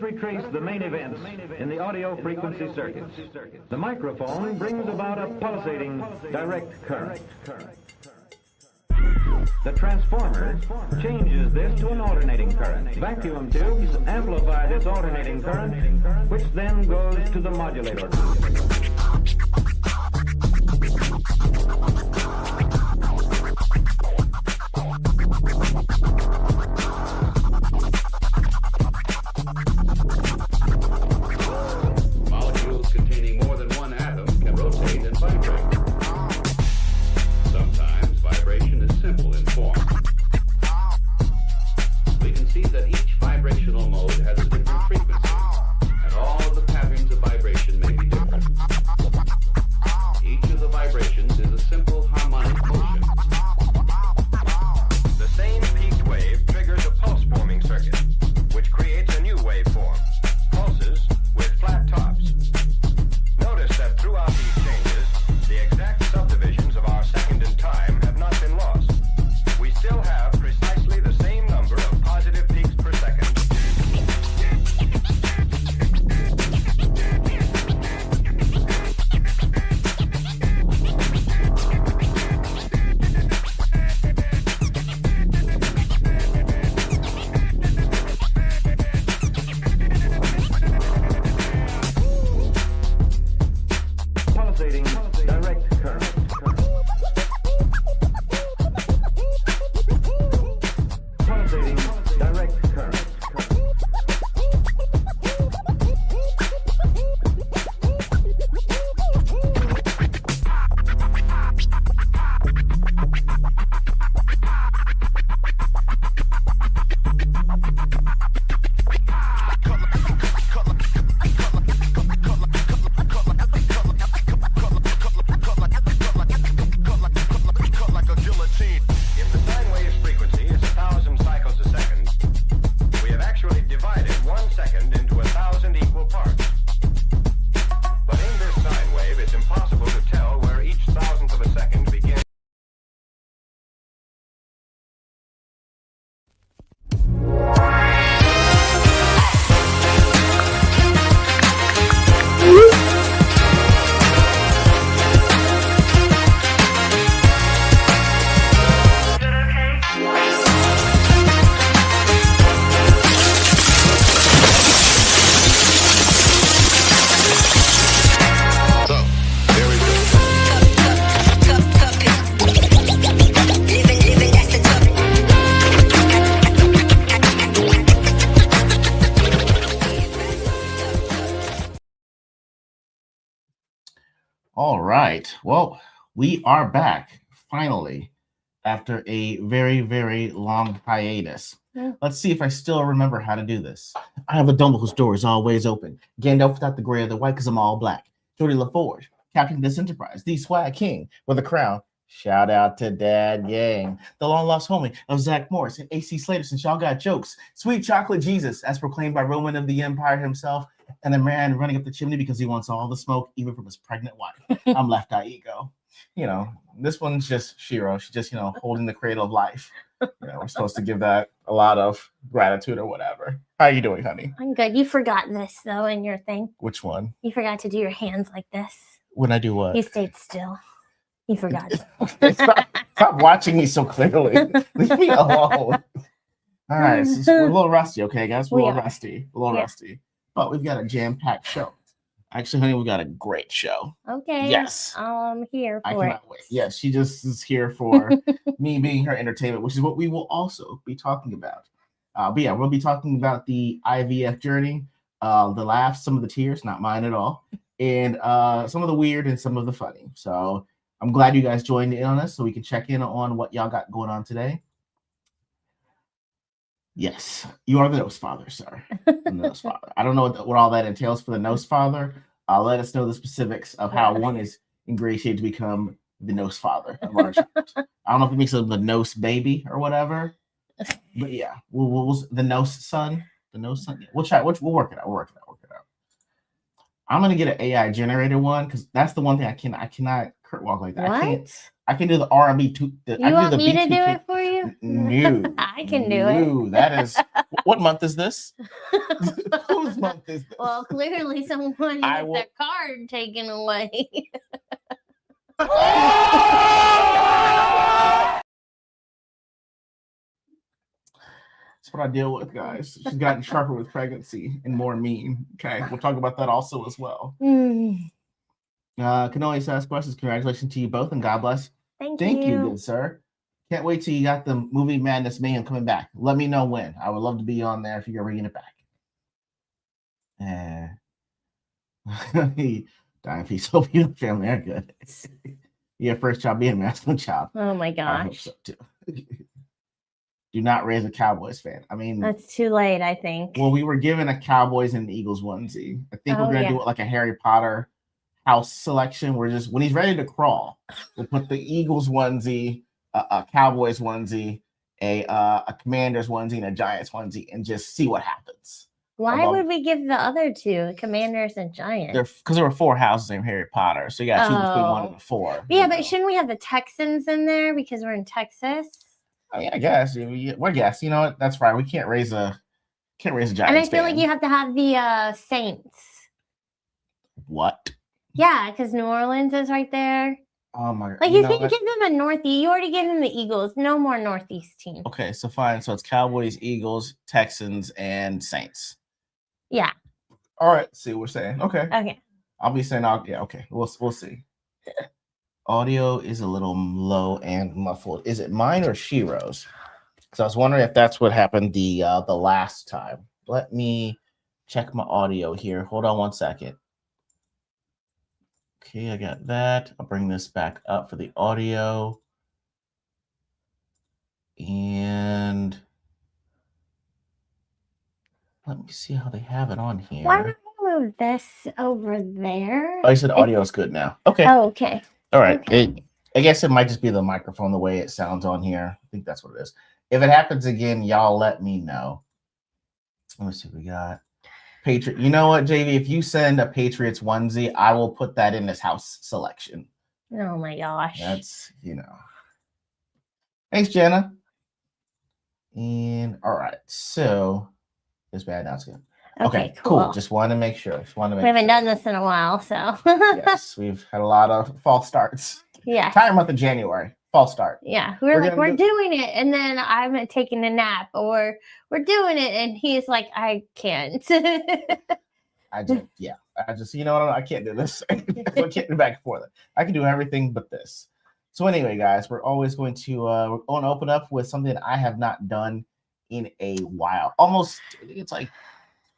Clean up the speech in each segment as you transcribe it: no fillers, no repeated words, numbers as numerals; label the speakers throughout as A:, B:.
A: retrace the main events in the audio frequency circuit. The microphone brings about a pulsating direct current. The transformer changes this to an alternating current. Vacuum tubes amplify this alternating current, which then goes to the modulator.
B: Molecules containing more than one atom can rotate and vibrate. Sometimes vibration is simple in form. We can see that each vibrational mode has a different frequency, and all of the patterns of vibration may be different. Each of the vibrations is a simple harmonic motion.
C: The same peaked wave triggers a pulse-forming circuit, which creates a new waveform, pulses with flat tops. Notice that throughout these changes, the exact subdivisions of our second and time have not been lost. We still have precisely the same number of positive peaks per second.
A: Pulsating direct current. Pulsating direct current.
C: If the sine wave's frequency is 1,000 cycles a second, we have actually divided 1 second into 1,000 equal parts. But in this sine wave, it's impossible to tell where each thousandth of a second begins.
B: So, here we go.
D: All right. Well, we are back finally after a very, very long hiatus.
E: Yeah.
D: Let's see if I still remember how to do this. I have a dumble whose door is always open. Gandalf without the gray or the white because I'm all black. Jody LaForge, Captain of this enterprise, the Swag King with a crown. Shout out to Dad Yang, the long lost homie of Zach Morris and AC Slater, since y'all got jokes. Sweet Chocolate Jesus, as proclaimed by Roman of the Empire himself, and the man running up the chimney because he wants all the smoke, even from his pregnant wife. I'm Left Eye E.G.O. You know, this one's just Shiro. She's just, holding the cradle of life. We're supposed to give that a lot of gratitude or whatever. How are you doing, honey?
E: I'm good. You forgot this, though, in your thing.
D: Which one?
E: You forgot to do your hands like this.
D: When I do what?
E: You stayed still. You forgot.
D: Stop watching me so clearly. Leave me alone. All right, so we're a little rusty, okay, guys? We're a little rusty. But we've got a jam-packed show. Actually, honey, we got a great show.
E: Okay.
D: Yes.
E: I'm here for
D: I
E: it.
D: cannot wait. Yes, she just is here for me being her entertainment, which is what we will also be talking about. But yeah, we'll be talking about the IVF journey, the laughs, some of the tears, not mine at all, and some of the weird and some of the funny. So I'm glad you guys joined in on this so we can check in on what y'all got going on today. Yes, you are the nose father, sir. The nose father. I don't know what all that entails for the nose father. Let us know the specifics of how one is ingratiated to become the nose father of our child. I don't know if it makes him the nose baby or whatever, but yeah, we'll the nose son. The nose son. Yeah, we'll try. We'll work it out. Work it out. I'm gonna get an AI generated one because that's the one thing I cannot Kurt walk like that.
E: What?
D: I can do the R&B.
E: You want me to do it for you?
D: No,
E: I can do it.
D: That is What month is this? Whose month is this?
E: Well, clearly someone
D: I
E: has their card taken away.
D: That's what I deal with, guys. She's gotten sharper with pregnancy and more mean. Okay, we'll talk about that also as well. Can always ask questions. Congratulations to you both, and God bless.
E: Thank
D: you,
E: you.
D: good sir. Can't wait till you got the movie Madness Mayhem coming back. Let me know when. I would love to be on there if you're bringing it back. Dying peace. Hope you and the family are good. Your first child being a masculine child.
E: Oh my
D: I hope
E: gosh.
D: so too. Do not raise a Cowboys fan. I mean,
E: That's too late, I think.
D: well, we were given a Cowboys and an Eagles onesie. I think we're gonna do it like a Harry Potter house selection. We're just, when he's ready to crawl, we'll put the Eagles onesie, a Cowboys onesie, a Commanders onesie, and a Giants onesie, and just see what happens.
E: Why would we give the other two, Commanders and Giants?
D: Because there were 4 houses named Harry Potter, so you got to choose between 1 and 4.
E: Yeah, but shouldn't we have the Texans in there because we're in Texas?
D: Oh, yeah, I guess. Well, yes, you know what? That's right. We can't raise a Giants.
E: And I feel like you have to have the Saints.
D: What?
E: Yeah, because New Orleans is right there.
D: Oh my!
E: Like you can't give them a Northeast. You already gave them the Eagles. No more Northeast teams.
D: Okay, so fine. So it's Cowboys, Eagles, Texans, and Saints.
E: Yeah.
D: All right. See what we're saying. Okay.
E: Okay.
D: I'll be saying, yeah. Okay. We'll see. Audio is a little low and muffled. Is it mine or Shiro's? Because I was wondering if that's what happened the last time. Let me check my audio here. Hold on 1 second. Okay, I got that. I'll bring this back up for the audio. And let me see how they have it on here.
E: Why don't I move this over there?
D: Oh, you said audio is good now. Okay.
E: Oh, okay.
D: All right.
E: Okay.
D: I guess it might just be the microphone, the way it sounds on here. I think that's what it is. If it happens again, y'all let me know. Let me see what we got. Patriot. You know what, JV? If you send a Patriots onesie, I will put that in this house selection.
E: Oh my gosh.
D: That's, Thanks, Jenna. And all right. So it's bad. Now it's good. Okay, cool. Just wanted to make sure. We
E: haven't done this in a while, so.
D: Yes, we've had a lot of false starts.
E: Yeah.
D: Entire month of January. False start.
E: Yeah. We're doing it, and then I'm taking a nap, or we're doing it, and he's like, I can't.
D: I just, you know what? I can't do this. I can't do back and forth. I can do everything but this. So anyway, guys, we're always going to open up with something I have not done in a while. It's like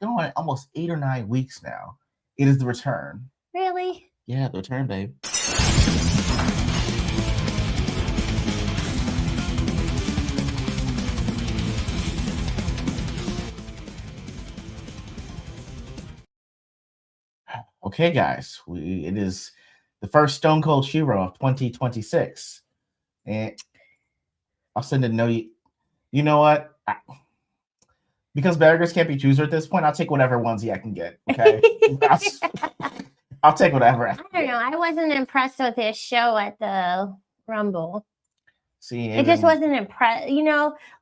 D: going almost 8 or 9 weeks now. It is the return.
E: Really?
D: Yeah, the return, babe. Okay, guys, it is the first Stone Cold Shiro of 2026, and I'll send a note. You know what? Because beggars can't be choosers at this point, I'll take whatever onesie I can get. Okay, I'll take whatever.
E: I don't know. I wasn't impressed with his show at the Rumble.
D: See,
E: it just wasn't impressed.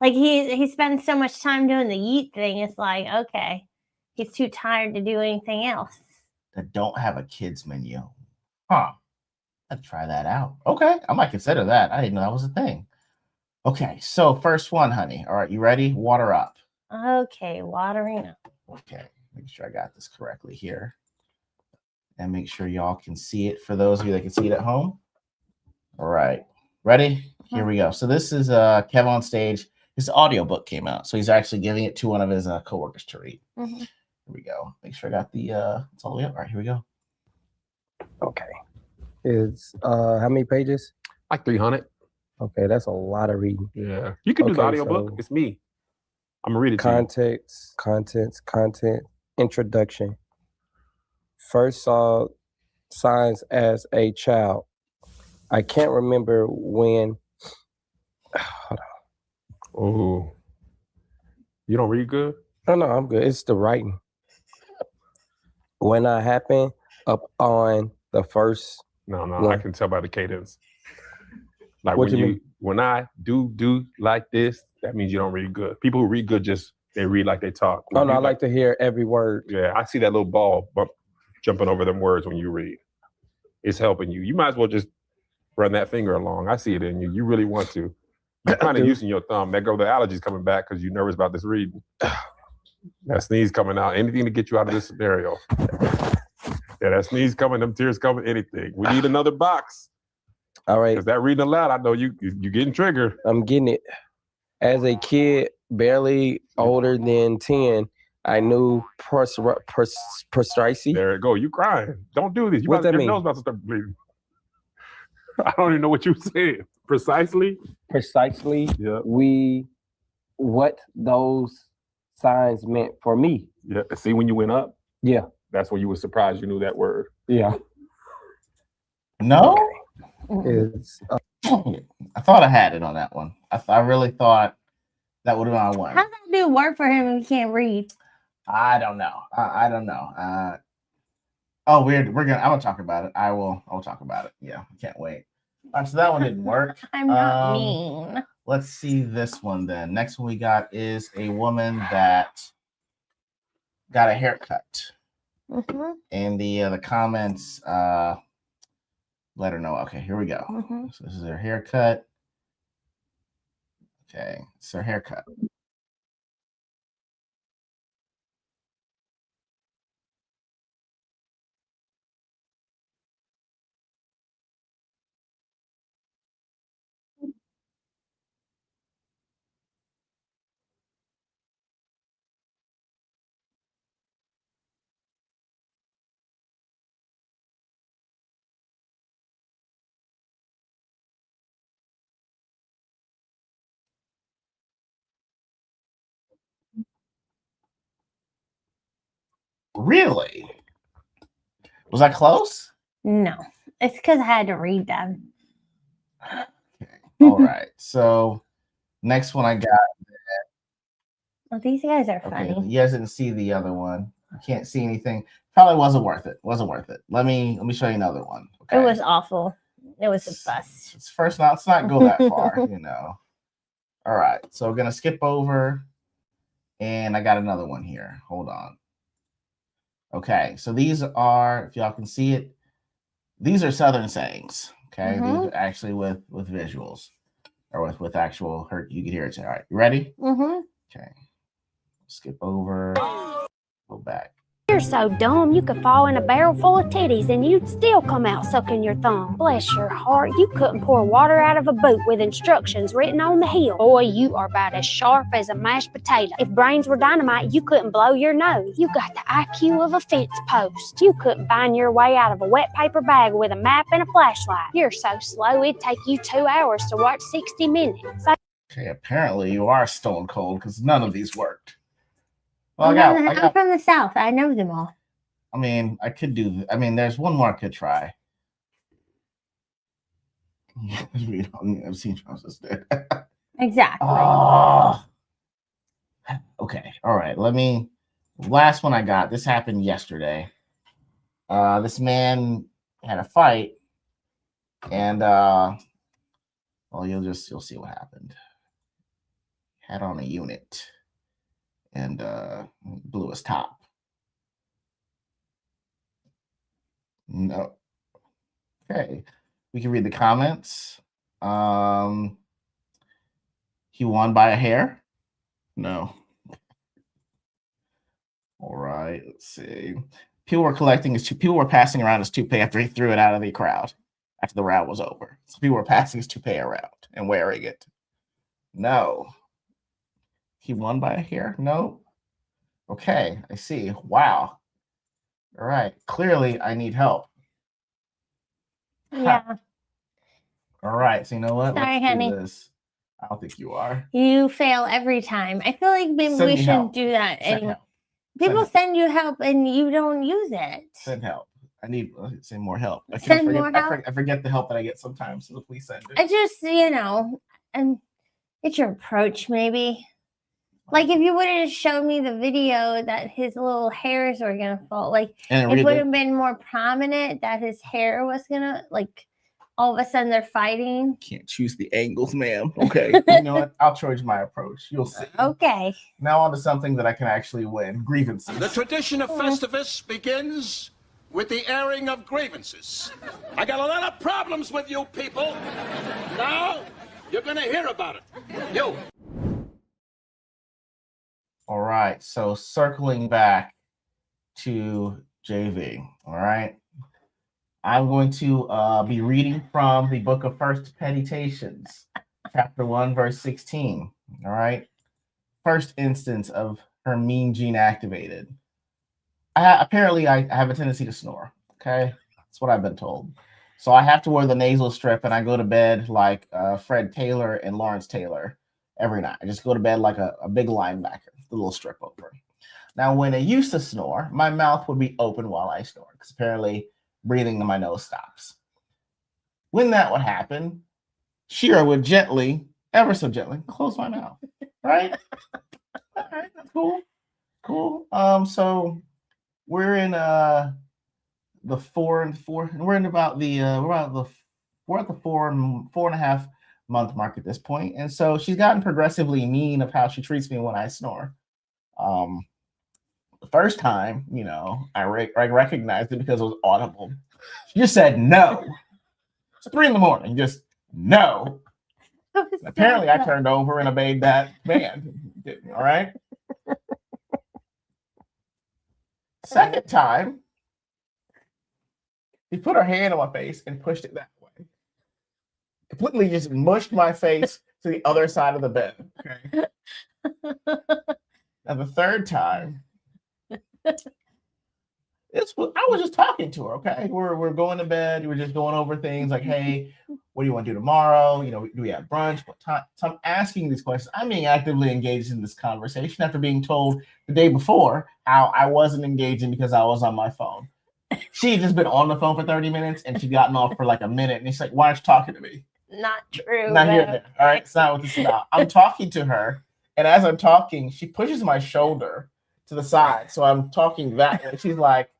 E: Like he spends so much time doing the yeet thing. It's like, okay, he's too tired to do anything else.
D: That don't have a kids menu. Huh. I'd try that out. Okay. I might consider that. I didn't know that was a thing. Okay. So first one, honey. All right. You ready? Water up.
E: Okay. Watering up.
D: Okay. Make sure I got this correctly here. And make sure y'all can see it for those of you that can see it at home. All right. Ready? Here we go. So this is Kev on stage. His audiobook came out. So he's actually giving it to one of his coworkers to read. Mm-hmm. Here we go. Make sure I got the it's all the way up. All right, here we go.
F: Okay. It's how many pages?
G: Like 300.
F: Okay, that's a lot of reading.
G: Yeah. You can do the audiobook. So it's me. I'm gonna read it
F: to you. Content, introduction. First saw signs as a child. I can't remember when. Hold on.
G: Oh. You don't read good?
F: No, I'm good. It's the writing. When I happened up on the first.
G: No,
F: one.
G: I can tell by the cadence. Like
F: what when
G: I do like this, that means you don't read good. People who read good just They read like they talk.
F: Oh no, I like to hear every word.
G: Yeah, I see that little ball jumping over them words when you read. It's helping you. You might as well just run that finger along. I see it in you. You really want to. You're kind of using your thumb. That go the allergies coming back because you're nervous about this reading. That sneeze coming out. Anything to get you out of this scenario. Yeah, that sneeze coming, them tears coming, anything. We need another box.
F: All right.
G: Because that reading aloud, I know you getting triggered.
F: I'm getting it. As a kid, barely older than 10, I knew precisely.
G: There it go. You crying. Don't do this.
F: What that
G: your
F: mean?
G: nose about to start bleeding. I don't even know what you said. Precisely?
F: Precisely.
G: Yeah.
F: What those signs meant for me.
G: Yeah. See when you went up?
F: Yeah.
G: That's when you were surprised you knew that word.
F: Yeah.
D: No?
F: It's,
D: I thought I had it on that one. I really thought that would have been on one.
E: How's that do work for him if he can't read?
D: I don't know. I don't know. Oh, weird. I'm gonna talk about it. I'll talk about it. Yeah, I can't wait. All right, so that one didn't work.
E: I'm not mean.
D: Let's see this one then. Next one we got is a woman that got a haircut.
E: Mm-hmm.
D: And the comments let her know. Okay, here we go.
E: Mm-hmm.
D: So this is her haircut. Okay, it's her haircut. Really? Was that close?
E: No, it's because I had to read them.
D: Okay. All right. So next one I got.
E: Well, these guys are
D: Okay.
E: funny.
D: You guys didn't see the other one. You can't see anything. Probably wasn't worth it. Wasn't worth it. Let me show you another one. Okay.
E: It was awful. It was a bust.
D: It's first not. Let's not go that far. All right. So we're gonna skip over, and I got another one here. Hold on. Okay. So these are, if y'all can see it, these are Southern sayings. Okay. These are actually with visuals, or with actual hurt. You can hear it. All right. You ready?
E: Mm-hmm.
D: Okay. Skip over. Go back.
H: You're so dumb, you could fall in a barrel full of titties and you'd still come out sucking your thumb. Bless your heart, you couldn't pour water out of a boot with instructions written on the heel. Boy, you are about as sharp as a mashed potato. If brains were dynamite, you couldn't blow your nose. You got the IQ of a fence post. You couldn't find your way out of a wet paper bag with a map and a flashlight. You're so slow, it'd take you 2 hours to watch 60 Minutes.
D: Okay, apparently you are stone cold because none of these worked. Well,
E: I'm from the South. I know them all.
D: I mean, I could do. I mean, there's one more I could try. I've seen Charles did.
E: Exactly.
D: Oh. Okay. All right. Last one I got. This happened yesterday. This man had a fight, and well, you'll see what happened. Had on a unit. And blew his top. No. Okay. We can read the comments. He won by a hair? No. All right. Let's see. People were passing around his toupee after he threw it out of the crowd after the round was over. So people were passing his toupee around and wearing it. No. He won by a hair? No. Okay, I see. Wow. All right. Clearly, I need help.
E: Yeah.
D: Huh. All right. So you know what?
E: Sorry,
D: Let's
E: honey.
D: do this. I don't think you are.
E: You fail every time. I feel like maybe
D: Send
E: we
D: me
E: shouldn't
D: help.
E: do that
D: Send
E: anymore.
D: help.
E: People
D: Send
E: send you help and you don't use it.
D: Send help. I need more help. I
E: Send more help?
D: I forget the help that I get sometimes. So please send it.
E: I just, and it's your approach, maybe. Like if you would have showed me the video that his little hairs were gonna fall, like
D: And
E: it would have been more prominent that his hair was gonna all of a sudden they're fighting.
D: Can't choose the angles, ma'am. Okay. You know what? I'll change my approach. You'll see.
E: Okay.
D: Now on to something that I can actually win. Grievances.
I: The tradition of Festivus begins with the airing of grievances. I got a lot of problems with you people. Now, you're gonna hear about it. You.
D: All right. So circling back to JV. All right. I'm going to be reading from the book of First Meditations, chapter 1, verse 16. All right. First instance of her mean gene activated. Apparently, I have a tendency to snore. Okay. That's what I've been told. So I have to wear the nasal strip and I go to bed like Fred Taylor and Lawrence Taylor every night. I just go to bed like a big linebacker, the little strip over. Now, when I used to snore, my mouth would be open while I snore because apparently breathing to my nose stops. When that would happen, Shira would gently, ever so gently, close my mouth. Right? All right, that's cool. Cool. So we're in the 4 and 4, and we're in about the we're at the 4.5 month mark at this point, and so she's gotten progressively mean of how she treats me when I snore. The first time, you know, I recognized it because it was audible. She just said no. It's 3 a.m. Just no. Apparently, I turned over and obeyed that command. All right. Second time, she put her hand on my face and pushed it that way. Completely just mushed my face to the other side of the bed. Okay. And the third time, I was just talking to her. Okay, we're going to bed. We're just going over things like, hey, what do you want to do tomorrow? You know, do we have brunch? What time? So I'm asking these questions. I'm being actively engaged in this conversation after being told the day before how I wasn't engaging because I was on my phone. She had just been on the phone for 30 minutes and she'd gotten off for like a minute. And she's like, why aren't you talking to me?
E: Not true.
D: Not here there. All right, it's not what this is about. I'm talking to her. And as I'm talking, she pushes my shoulder to the side. So I'm talking that way. She's like,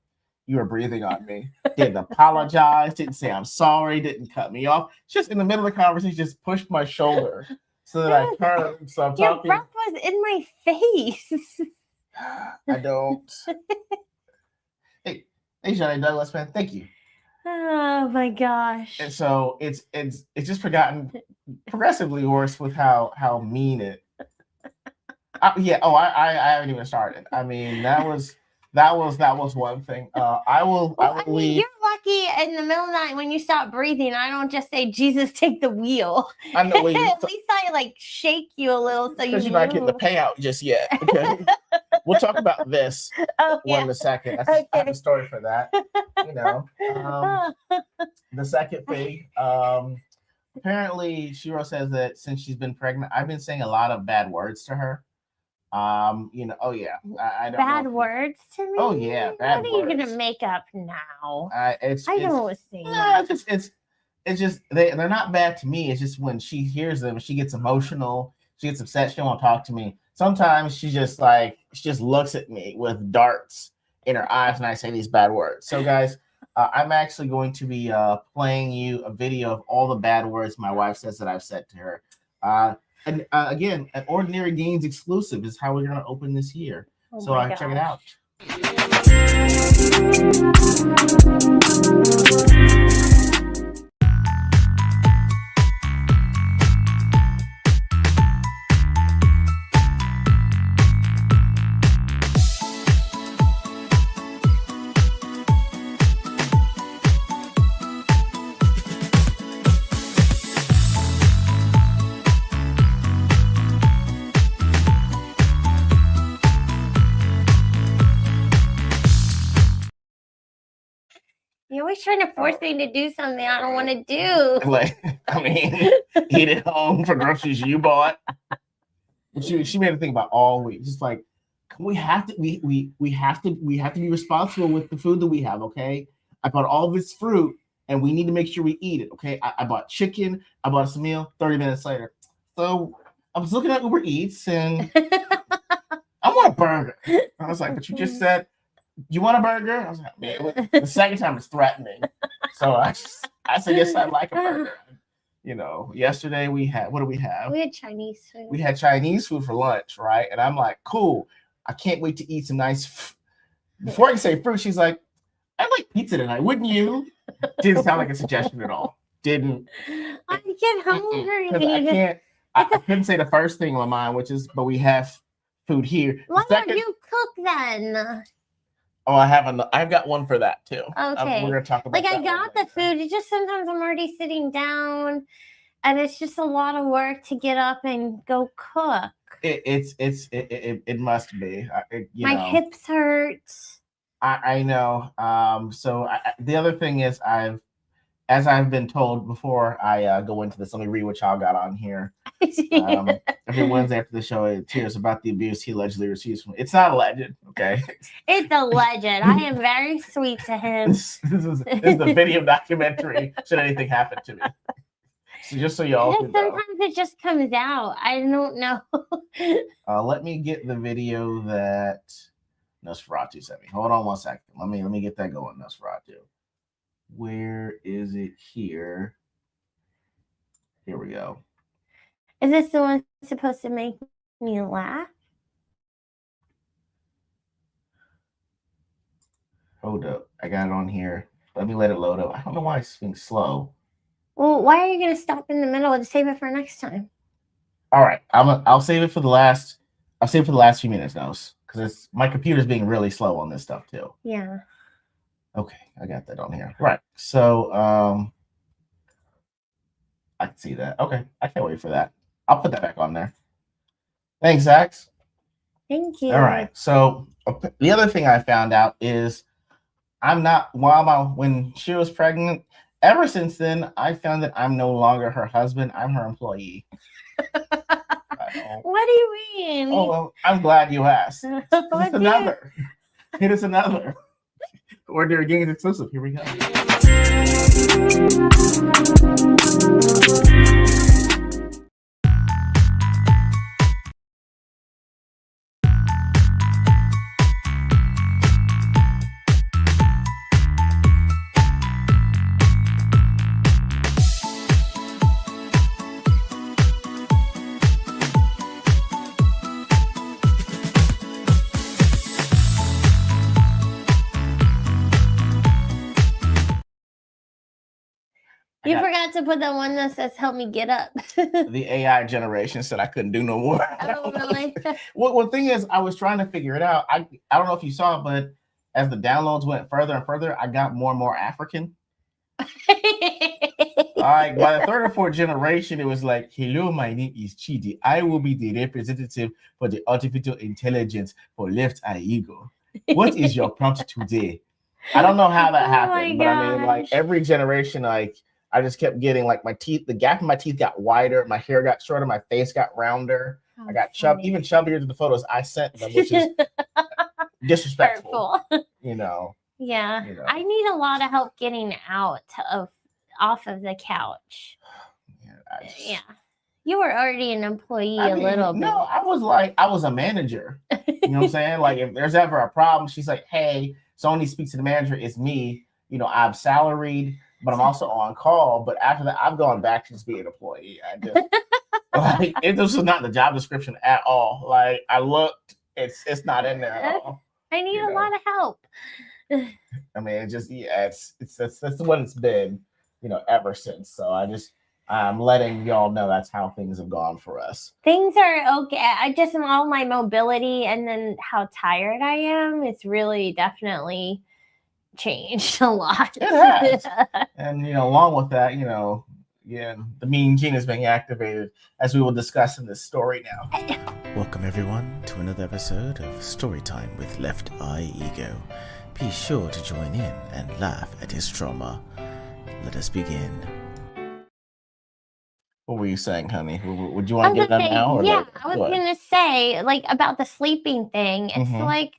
D: you were breathing on me. Didn't apologize. Didn't say I'm sorry. Didn't cut me off. Just in the middle of the conversation, just pushed my shoulder so that I turned. So I'm
E: Your
D: talking.
E: breath was in my face.
D: I don't. Hey, Johnny Douglas, man. Thank you.
E: Oh my gosh.
D: And so it's just forgotten progressively worse with how mean it. Yeah. Oh, I haven't even started. I mean, that was one thing. I will leave.
E: You're lucky in the middle of the night when you stop breathing. I don't just say, Jesus, take the wheel.
D: I know.
E: At least I like shake you a little so you
D: you're not getting the payout just yet. Okay. We'll talk about this one in a second. I have a story for that. You know, the second thing. Apparently, Shiro says that since she's been pregnant, I've been saying a lot of bad words to her. You know, oh yeah, I don't
E: bad
D: know.
E: words to me.
D: Oh yeah, bad
E: what are you
D: words.
E: gonna make up now?
D: I
E: don't see.
D: It's just they're not bad to me. It's just when she hears them, she gets emotional. She gets upset. She don't want to talk to me. Sometimes she just looks at me with darts in her eyes, and I say these bad words. So guys, I'm actually going to be playing you a video of all the bad words my wife says that I've said to her. And again, an Ordinary Gains exclusive is how we're going to open this year. So check it out.
E: You're always trying to force me to do something I don't want to do.
D: Eat at home for groceries you bought. She made me think about all week. Just like we have to be responsible with the food that we have. Okay, I bought all this fruit, and we need to make sure we eat it. Okay, I bought chicken. I bought us a meal. 30 minutes later, so I was looking at Uber Eats, and I want a burger. I was like, but you just said. You want a burger? I was like, man, the second time it's threatening. So I just I said, yes, I like a burger. You know, yesterday we had, what do we have?
E: We had Chinese food.
D: We had Chinese food for lunch, right? And I'm like, cool. I can't wait to eat some nice. Before I can say fruit, she's like, I like pizza tonight. Wouldn't you? Didn't sound like a suggestion at all. Didn't.
E: I get hungry.
D: I can't. I couldn't say the first thing on my mind, which is, but we have food here.
E: Why don't you cook then?
D: Oh, I've got one for that too.
E: Okay.
D: We're gonna talk about.
E: Like I got the food. It's just sometimes I'm already sitting down, and it's just a lot of work to get up and go cook.
D: It must be.
E: My hips hurt.
D: I know. So the other thing is, as I've been told before I go into this, let me read what y'all got on here. Every Wednesday after the show, it hears about the abuse he allegedly receives from. It's not alleged, okay?
E: It's alleged. I am very sweet to him.
D: This is the video documentary. Should anything happen to me? So just so y'all know.
E: Sometimes it just comes out. I don't know.
D: Let me get the video that Nosferatu sent me. Hold on one second. Let me get that going, Nosferatu. Where is it here? Here we go.
E: Is this the one supposed to make me laugh?
D: Hold up. I got it on here. Let me let it load up. I don't know why it's being slow.
E: Well, why are you going to stop in the middle and save it for next time?
D: All right. I'll save it for the last. I'll save it for the last few minutes, Nose, because my computer's being really slow on this stuff too.
E: Yeah.
D: Okay, I got that on here. Right. So I can see that. Okay, I can't wait for that. I'll put that back on there. Thanks, Zax.
E: Thank you.
D: All right. So the other thing I found out is when she was pregnant, ever since then, I found that I'm no longer her husband. I'm her employee.
E: What do you mean?
D: Oh, well, I'm glad you asked. It's another. It is another. Ordinary Games exclusive. Here we go.
E: You forgot to put that one that says "Help me get up."
D: The AI generation said I couldn't do no more.
E: Oh, really?
D: Well, thing is, I was trying to figure it out. I don't know if you saw it, but as the downloads went further and further, I got more and more African. By the third or fourth generation, it was like, "Hello, my name is Chidi. I will be the representative for the artificial intelligence for Left Eye E.G.O. What is your prompt today?" I don't know how that happened, but I mean, like every generation, like. I just kept getting like my teeth, the gap in my teeth got wider, my hair got shorter, my face got rounder. I got even chubbier than the photos I sent them, which is disrespectful. You know.
E: Yeah.
D: You know.
E: I need a lot of help getting off of the couch. Yeah. You were already an employee a little bit.
D: No, I was a manager. You know what I'm saying? Like if there's ever a problem, she's like, hey, Sony speaks to the manager, it's me. You know, I'm salaried. But I'm also on call. But after that, I've gone back to just being an employee. I just this is not in the job description at all. Like I looked, it's not in there at all.
E: I need a lot of help.
D: I mean, it just that's what it's been, you know, ever since. So I'm letting y'all know that's how things have gone for us.
E: Things are okay. I just all my mobility and then how tired I am. It's really definitely changed a lot.
D: It has. And you know, along with that, you know, the mean gene is being activated, as we will discuss in this story now. Welcome everyone to another episode of Storytime with Left Eye E.G.O. Be sure to join in and laugh at his trauma. Let us begin. What were you saying, honey? Would you want to get that now? Or
E: yeah, I was going to say, like, about the sleeping thing. It's like,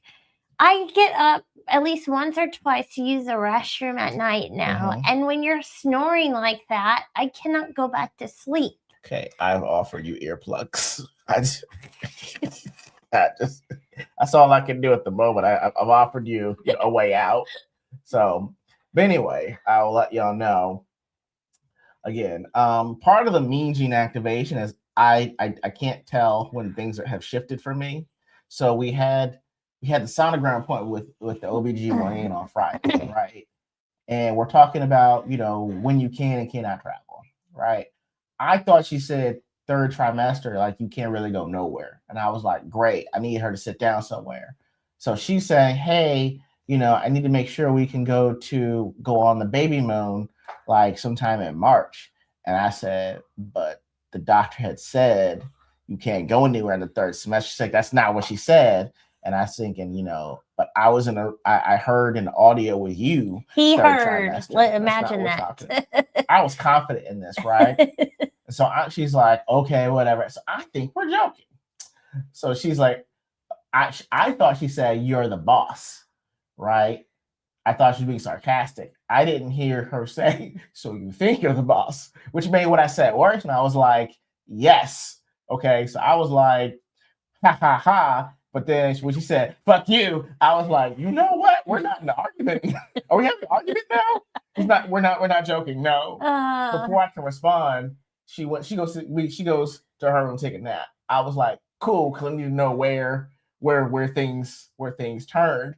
E: I get up at least once or twice to use the restroom at night now. And when you're snoring like that, I cannot go back to sleep.
D: Okay, I've offered you earplugs. That's all I can do at the moment. I've offered you a way out. So, but anyway, I'll let y'all know again. Part of the mean gene activation is I can't tell when things have shifted for me. So we had the sonogram appointment with the OBGYN on Friday, right? And we're talking about, when you can and cannot travel, right? I thought she said third trimester, like you can't really go nowhere. And I was like, great, I need her to sit down somewhere. So she's saying, hey, I need to make sure we can go on the baby moon like sometime in March. And I said, but the doctor had said you can't go anywhere in the third semester. She's like, that's not what she said. And I was thinking, but I heard an audio with you.
E: He heard. Imagine that.
D: I was confident in this, right? So she's like, okay, whatever. So I think we're joking. So she's like, I thought she said, you're the boss, right? I thought she was being sarcastic. I didn't hear her say, so you think you're the boss, which made what I said worse. And I was like, yes. Okay. So I was like, ha, ha, ha. But then when she said, fuck you, I was like, you know what? We're not in an argument. Are we having an argument now? We're not joking. No. Before I can respond, she goes to her room to take a nap. I was like, cool, because I need to know where things turned.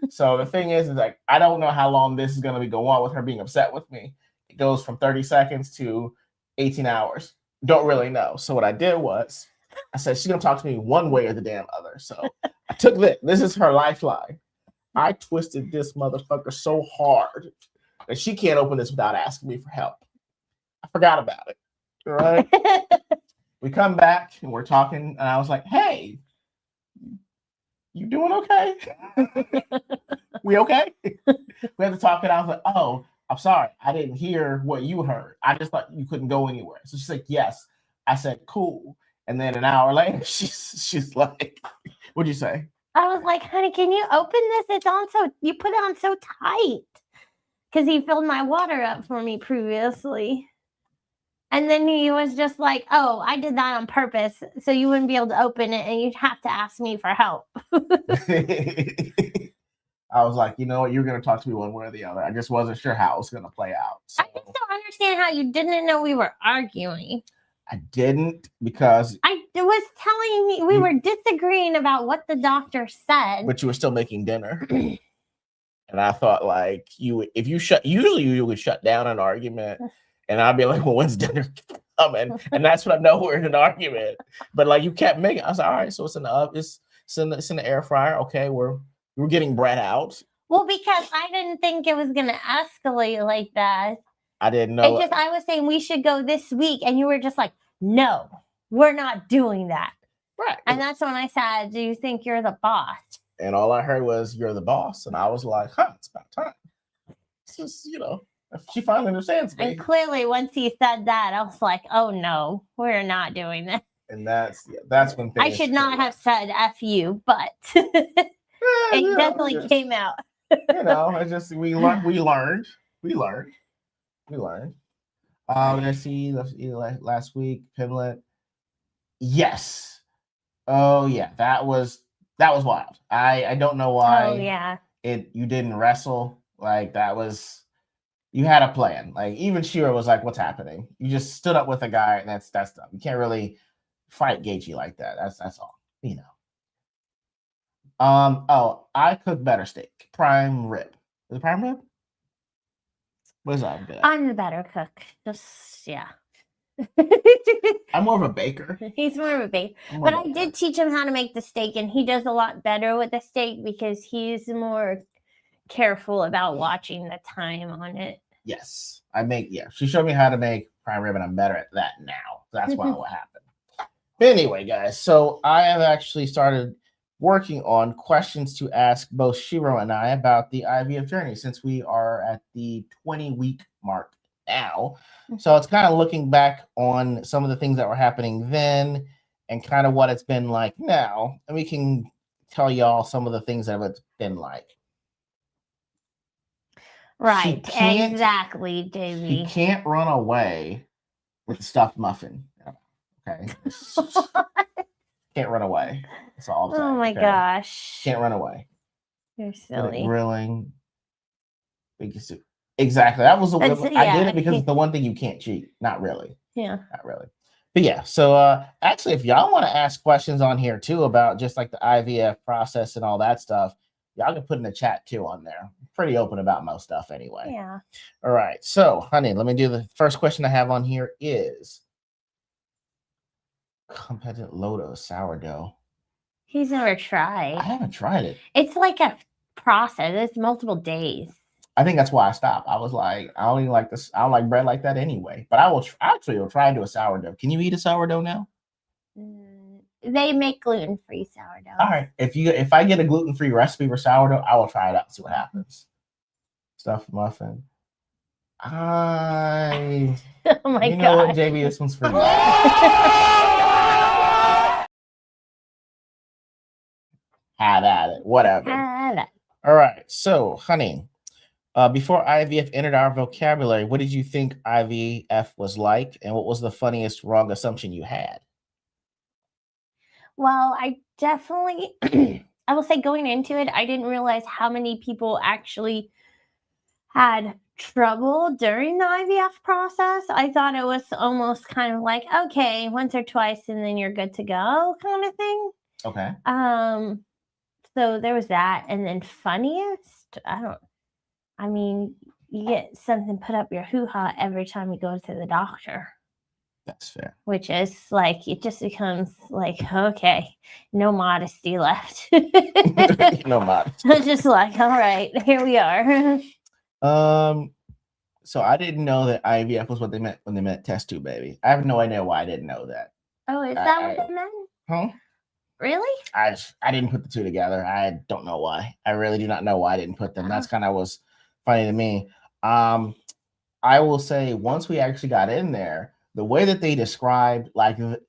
D: So the thing is like, I don't know how long this is going to be going on with her being upset with me. It goes from 30 seconds to 18 hours. Don't really know. So what I did was I said, she's going to talk to me one way or the damn other. So I took this. This is her lifeline. I twisted this motherfucker so hard that she can't open this without asking me for help. I forgot about it. All right. We come back and we're talking, and I was like, hey, you doing okay? We okay? We had to talk, and I was like, oh, I'm sorry. I didn't hear what you heard. I just thought you couldn't go anywhere. So she's like, yes. I said, cool. And then an hour later, she's like, what'd you say?
E: I was like, honey, can you open this? It's on you put it on so tight. Because he filled my water up for me previously. And then he was just like, oh, I did that on purpose. So you wouldn't be able to open it and you'd have to ask me for help.
D: I was like, you know what? You're going to talk to me one way or the other. I just wasn't sure how it was going to play out. So.
E: I just don't understand how you didn't know we were arguing.
D: I didn't, because
E: I was telling you we were disagreeing about what the doctor said.
D: But you were still making dinner. And I thought, like, usually you would shut down an argument, and I'd be like, well, when's dinner coming? And that's when I know we're in an argument. But like, you kept making. I was like, all right, so it's in the air fryer. Okay, we're getting bread out.
E: Well, because I didn't think it was gonna escalate like that.
D: I didn't know.
E: I was saying we should go this week, and you were just like, no, we're not doing that.
D: Right.
E: And that's when I said, do you think you're the boss?
D: And all I heard was, you're the boss. And I was like, it's about time. It's just, she finally understands me.
E: And clearly, once he said that, I was like, oh no, we're not doing that.
D: And that's when things
E: I should not have said F you, but it definitely came out.
D: It's just, we learned. Let's see, last week, Pimlet. Yes. Oh yeah, that was wild. I don't know why.
E: Oh yeah.
D: You didn't wrestle. Like, that was, you had a plan. Like, even Shira was like, what's happening? You just stood up with a guy, and that's dumb. You can't really fight Gaethje like that. That's all. I cook better steak. Prime rib. Is it prime rib? What is that?
E: I'm the better cook. Just, yeah.
D: I'm more of a baker.
E: He's more of a baker. But I did teach him how to make the steak, and he does a lot better with the steak because he's more careful about watching the time on it.
D: Yes. She showed me how to make prime rib, and I'm better at that now. That's why what happened. But anyway, guys, so I have actually started working on questions to ask both Shiro and I about the IVF journey, since we are at the 20-week mark now. So it's kind of looking back on some of the things that were happening then and kind of what it's been like now. And we can tell y'all some of the things that it's been like.
E: Right, exactly, Davey.
D: She can't run away with the stuffed muffin. Okay. Can't run away. That's all I'm saying.
E: Oh my gosh.
D: Can't run away.
E: You're silly.
D: Grilling. Exactly. That was the
E: That's-
D: I did
E: yeah.
D: it because it's the one thing you can't cheat. Not really.
E: Yeah.
D: Not really. But yeah, so actually if y'all want to ask questions on here too about just like the IVF process and all that stuff, y'all can put in the chat too on there. Pretty open about most stuff anyway.
E: Yeah.
D: All right. So, honey, let me do the first question I have on here is competitive Lodo sourdough.
E: He's never tried.
D: I haven't tried it.
E: It's like a process. It's multiple days.
D: I think that's why I stopped. I was like, I don't even like this. I don't like bread like that anyway. But I will actually will try and do a sourdough. Can you eat a sourdough now?
E: They make gluten-free sourdough.
D: All right. If I get a gluten-free recipe for sourdough, I will try it out and see what happens. Stuffed muffin.
E: Oh my
D: you know
E: god.
D: what, JB, this one's for you. Have at it. Whatever. All right. So, honey, before IVF entered our vocabulary, what did you think IVF was like, and what was the funniest wrong assumption you had?
E: Well, I definitely, I will say going into it, I didn't realize how many people actually had trouble during the IVF process. I thought it was almost kind of like, okay, once or twice and then you're good to go kind of thing.
D: Okay.
E: So there was that. And then funniest, I mean, you get something put up your hoo-ha every time you go to the doctor.
D: That's fair.
E: Which is like, it just becomes like, okay, no modesty left.
D: No modesty.
E: It's just like, all right, here we are.
D: So I didn't know that IVF was what they meant when they meant test tube baby. I have no idea why I didn't know that.
E: Oh, is that what they meant?
D: Huh?
E: Really?
D: I didn't put the two together. I don't know why. I really do not know why I didn't put them. That's kind of was funny to me. I will say once we actually got in there, the way that they described like the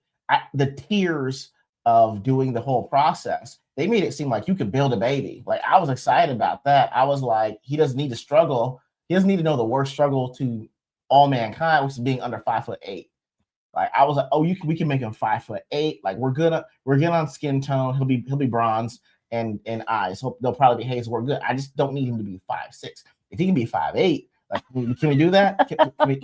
D: tiers of doing the whole process, they made it seem like you could build a baby. Like I was excited about that. I was like, he doesn't need to struggle. He doesn't need to know the worst struggle to all mankind, which is being under 5'8". Like I was like, oh, we can make him 5'8". Like we're good on skin tone. He'll be bronze and eyes. So they'll probably be hazel. We're good. I just don't need him to be 5'6". If he can be 5'8", like can we do that? We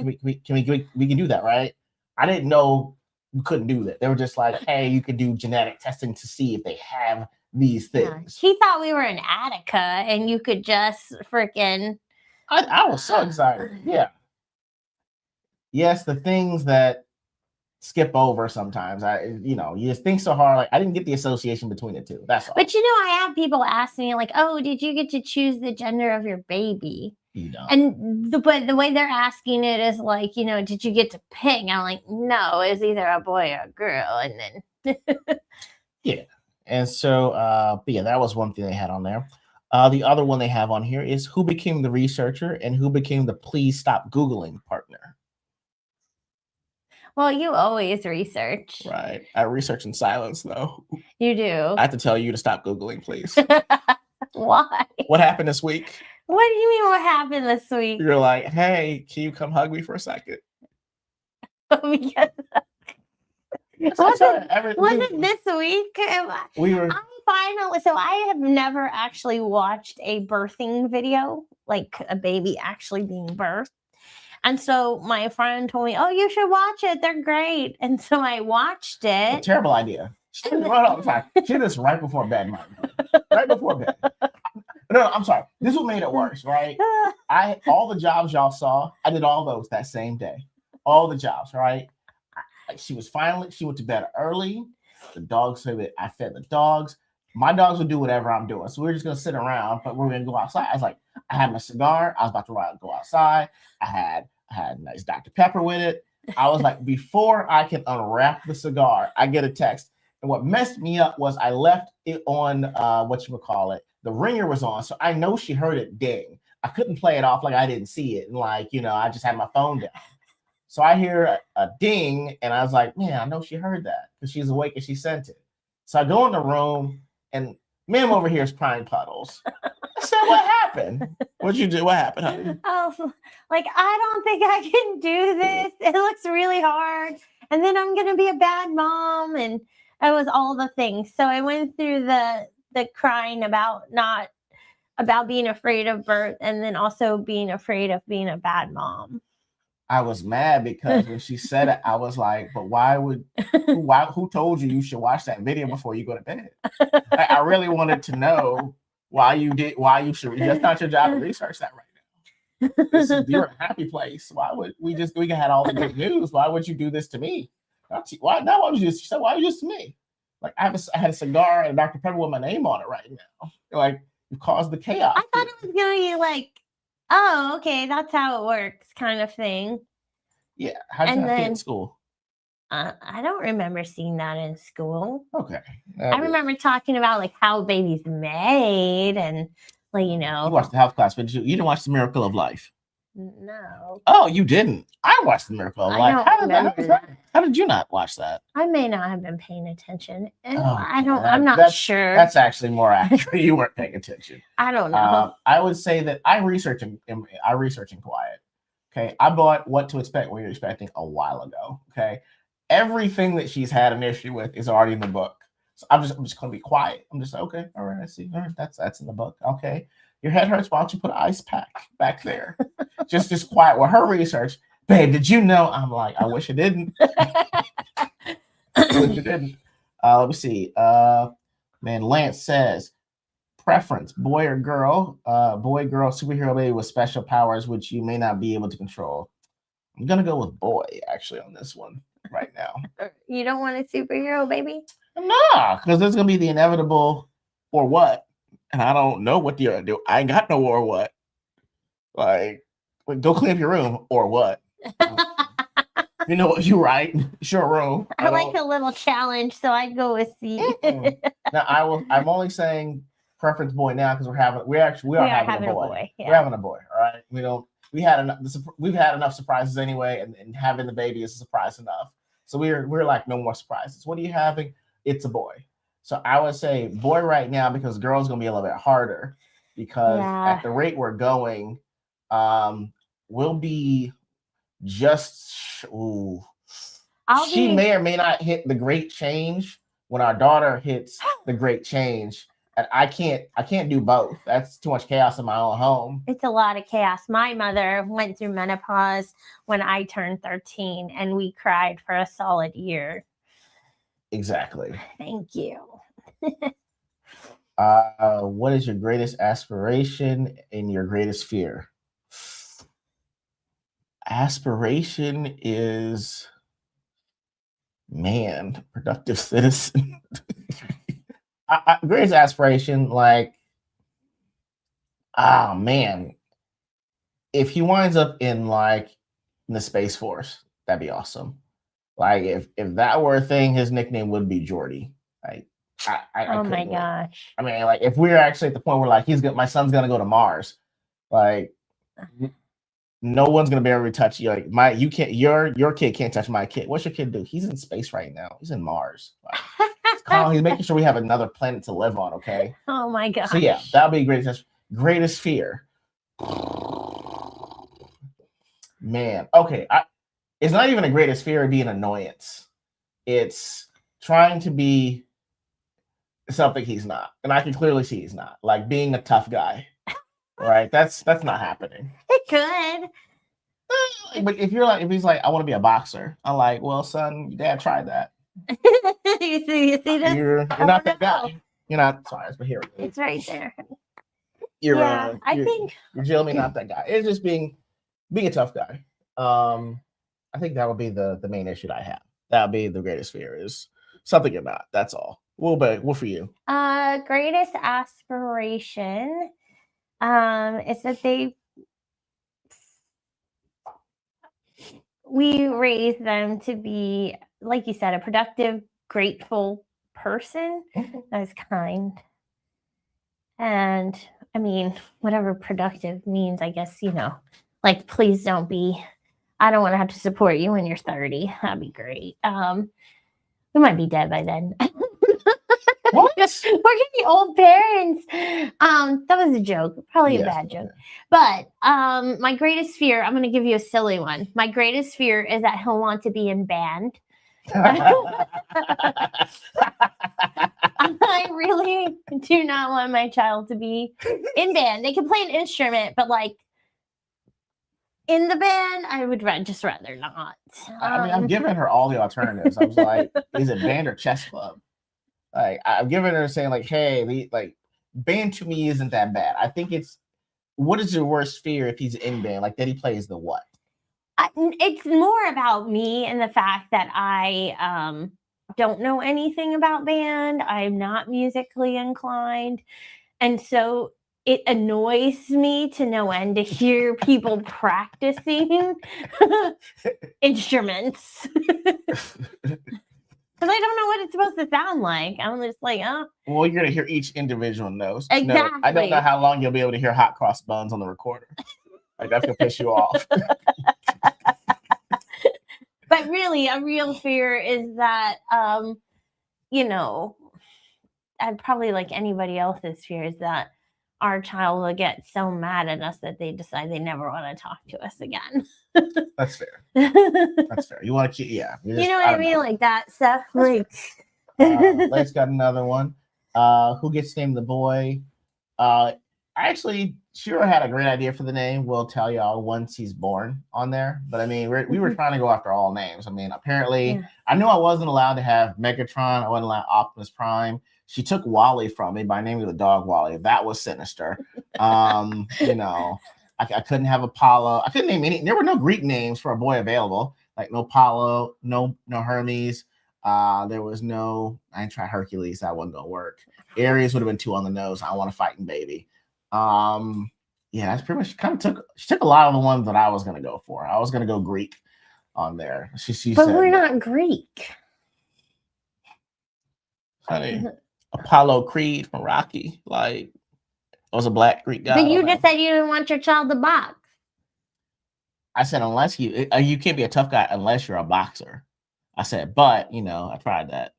D: can do that, right? I didn't know you couldn't do that. They were just like, hey, you could do genetic testing to see if they have these things.
E: He thought we were in Attica and you could just freaking.
D: I was so excited. Yeah. Yes, the things that skip over sometimes. You just think so hard. Like I didn't get the association between the two. That's all.
E: But I have people ask me like, oh, did you get to choose the gender of your baby?
D: You don't.
E: And the way they're asking it is like, did you get to pick? I'm like, no, it's either a boy or a girl. And then
D: yeah. And so but yeah, that was one thing they had on there. The other one they have on here is who became the researcher and who became the please stop Googling partner.
E: Well, you always research.
D: Right. I research in silence, though.
E: You do.
D: I have to tell you to stop Googling, please.
E: Why?
D: What happened this week?
E: What do you mean what happened this week?
D: You're like, hey, can you come hug me for a second?
E: Because was it this week? So I have never actually watched a birthing video, like a baby actually being birthed. And so my friend told me, oh, you should watch it. They're great. And so I watched it.
D: Terrible idea. She did this right before bed, right before bed. No, I'm sorry. This is what made it worse, right? All the jobs y'all saw, I did all those that same day. All the jobs, right? She went to bed early. The dogs I fed the dogs. My dogs would do whatever I'm doing. So we were just going to sit around, but we're going to go outside. I was like, I had my cigar. I was about to go outside. I had a nice Dr. Pepper with it. I was like, before I can unwrap the cigar, I get a text. And what messed me up was I left it on, the ringer was on. So I know she heard it ding. I couldn't play it off like I didn't see it. And I just had my phone down. So I hear a ding and I was like, man, I know she heard that because she's awake and she sent it. So I go in the room and ma'am over here is crying puddles. I said, what happened? What'd you do? What happened, honey?
E: Oh, I don't think I can do this. It looks really hard. And then I'm going to be a bad mom. And it was all the things. So I went through the crying about not about being afraid of birth and then also being afraid of being a bad mom.
D: I was mad because when she said it, I was like, but who told you should watch that video before you go to bed? Like, I really wanted to know why you should. That's not your job to research that right now. You're in a happy place. Why would we had all the good news? Why would you do this to me? Why would you just to me? Like I had a cigar and Dr. Pepper with my name on it right now. Like you caused the chaos.
E: I thought it was gonna be like, oh, okay, that's how it works, kind of thing.
D: Yeah. How'd you have to in school?
E: I don't remember seeing that in school.
D: Okay.
E: I remember talking about like how babies made and like, you know.
D: You watched the health class, but you didn't watch The Miracle of Life.
E: No.
D: Oh, you didn't. I watched The Miracle of Life. How did you not watch that?
E: I may not have been paying attention.
D: Oh,
E: I'm not sure.
D: That's actually more accurate. You weren't paying attention.
E: I don't know.
D: I would say that I research in quiet. Okay. I bought What to Expect When You're Expecting a while ago. Okay. Everything that she's had an issue with is already in the book. So I'm just gonna be quiet. I'm just okay. All right, I see. All right, that's in the book. Okay. Your head hurts. Why don't you put an ice pack back there? just quiet. Well, her research, babe, did you know? I'm like, I wish it didn't. Let me see. Man, Lance says, preference, boy or girl, girl, superhero baby with special powers, which you may not be able to control. I'm gonna go with boy, actually, on this one right now.
E: You don't want a superhero baby?
D: Nah, because there's gonna be the inevitable or what. And I don't know what you're gonna do. I ain't got no or what. Like go clean up your room or what? You know what? You right. Sure room.
E: I like a little challenge, so I'd go with C.
D: Now I'm only saying preference boy now because we are having a boy.
E: Yeah.
D: We're having a boy. All right. We've had enough surprises anyway, and having the baby is a surprise enough. So we're like no more surprises. What are you having? It's a boy. So I would say boy right now because girl's gonna be a little bit harder because at the rate we're going, we'll be just she may or may not hit the great change when our daughter hits the great change. And I can't do both. That's too much chaos in my own home.
E: It's a lot of chaos. My mother went through menopause when I turned 13 and we cried for a solid year.
D: Exactly.
E: Thank you.
D: What is your greatest aspiration and your greatest fear? Aspiration is, man, productive citizen. Greatest aspiration, like, oh man, if he winds up in the Space Force, that'd be awesome. Like if that were a thing, his nickname would be Jordy. Like,
E: oh my gosh.
D: I mean, like if we're actually at the point where like my son's gonna go to Mars, like no one's gonna be able to touch you. Like your kid can't touch my kid. What's your kid do? He's in space right now. He's in Mars. Like, he's making sure we have another planet to live on. Okay.
E: Oh my gosh.
D: So yeah, that'll be greatest fear. Man, okay. It's not even a greatest fear; it'd be an annoyance. It's trying to be something he's not, and I can clearly see he's not. Like being a tough guy, right? That's not happening.
E: It could.
D: But if he's like, I want to be a boxer, I'm like, well, son, your dad tried that.
E: you see this?
D: You're not that guy. You're not. Sorry, but here
E: it's right there.
D: I think you're Jeremy, not that guy. It's just being a tough guy. I think that would be the main issue that I have. That would be the greatest fear is something you're not. That's all. What for you?
E: Greatest aspiration is that we raise them to be, like you said, a productive, grateful person that is kind. And I mean, whatever productive means, I guess, like, please don't be, I don't want to have to support you when you're 30. That'd be great. We might be dead by then.
D: What?
E: We're gonna be old parents. That was a joke, probably a bad joke. But my greatest fear, I'm gonna give you a silly one. My greatest fear is that he'll want to be in band. I really do not want my child to be in band. They can play an instrument, but like in the band, I would just rather not.
D: I mean, I've given her all the alternatives. I was like, is it band or chess club? Like, I've given her saying like, hey, band to me isn't that bad. I think it's, what is your worst fear if he's in band? Like that he plays the what?
E: It's more about me and the fact that I don't know anything about band. I'm not musically inclined. And so it annoys me to no end to hear people practicing instruments. Because I don't know what it's supposed to sound like. I'm just like, oh.
D: Well, you're going to hear each individual note.
E: Exactly.
D: No, I don't know how long you'll be able to hear Hot Cross Buns on the recorder. Like, that's going to piss you off.
E: But really, a real fear is that, I'd probably like anybody else's fear is that our child will get so mad at us that they decide they never want to talk to us again.
D: That's fair. That's fair. You want to keep, yeah.
E: You know what I mean? Like that stuff. Like,
D: let's got another one. Who gets named the boy? Actually, Shiro had a great idea for the name. We'll tell y'all once he's born on there. But I mean, we were trying to go after all names. I mean, apparently, I knew I wasn't allowed to have Megatron. I wasn't allowed Optimus Prime. She took Wally from me by naming the dog Wally. That was sinister. I couldn't have Apollo. I couldn't name any. There were no Greek names for a boy available. Like no Apollo, no Hermes. There was no. I didn't try Hercules. That wasn't gonna work. Aries would have been too on the nose. I want a fighting baby. That's pretty much she took a lot of the ones that I was gonna go for. I was gonna go Greek on there. She
E: but
D: said,
E: we're not Greek.
D: Honey, Apollo Creed from Rocky, like I was a black Greek guy.
E: But you just said you didn't want your child to box.
D: I said unless you can't be a tough guy unless you're a boxer. I said, but I tried that.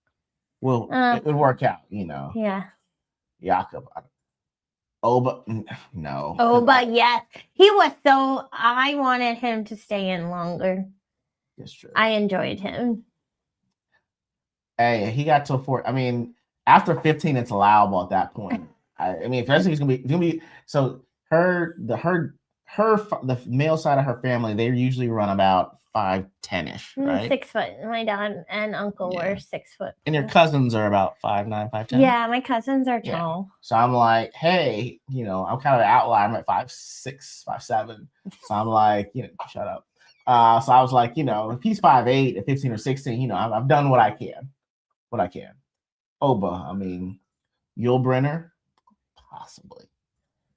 D: Well, it would work out,
E: Yeah.
D: Jakob. Oba, no.
E: Oba, yes. He was I wanted him to stay in longer.
D: That's true.
E: I enjoyed him.
D: Hey, he got to 4. I mean, after 15, it's allowable at that point. I mean, especially he's gonna be so the male side of her family, they usually run about 5'10"ish, right?
E: 6 foot. My dad and uncle were 6 foot.
D: And your cousins are about 5'9", 5'10".
E: Yeah, my cousins are tall.
D: So I'm like, hey, I'm kind of an outlier. I'm at 5'6", 5'7". So I'm like, shut up. So I was like, if he's 5'8", at 15 or 16, I've done what I can. Oba, I mean, Yul Brynner, possibly.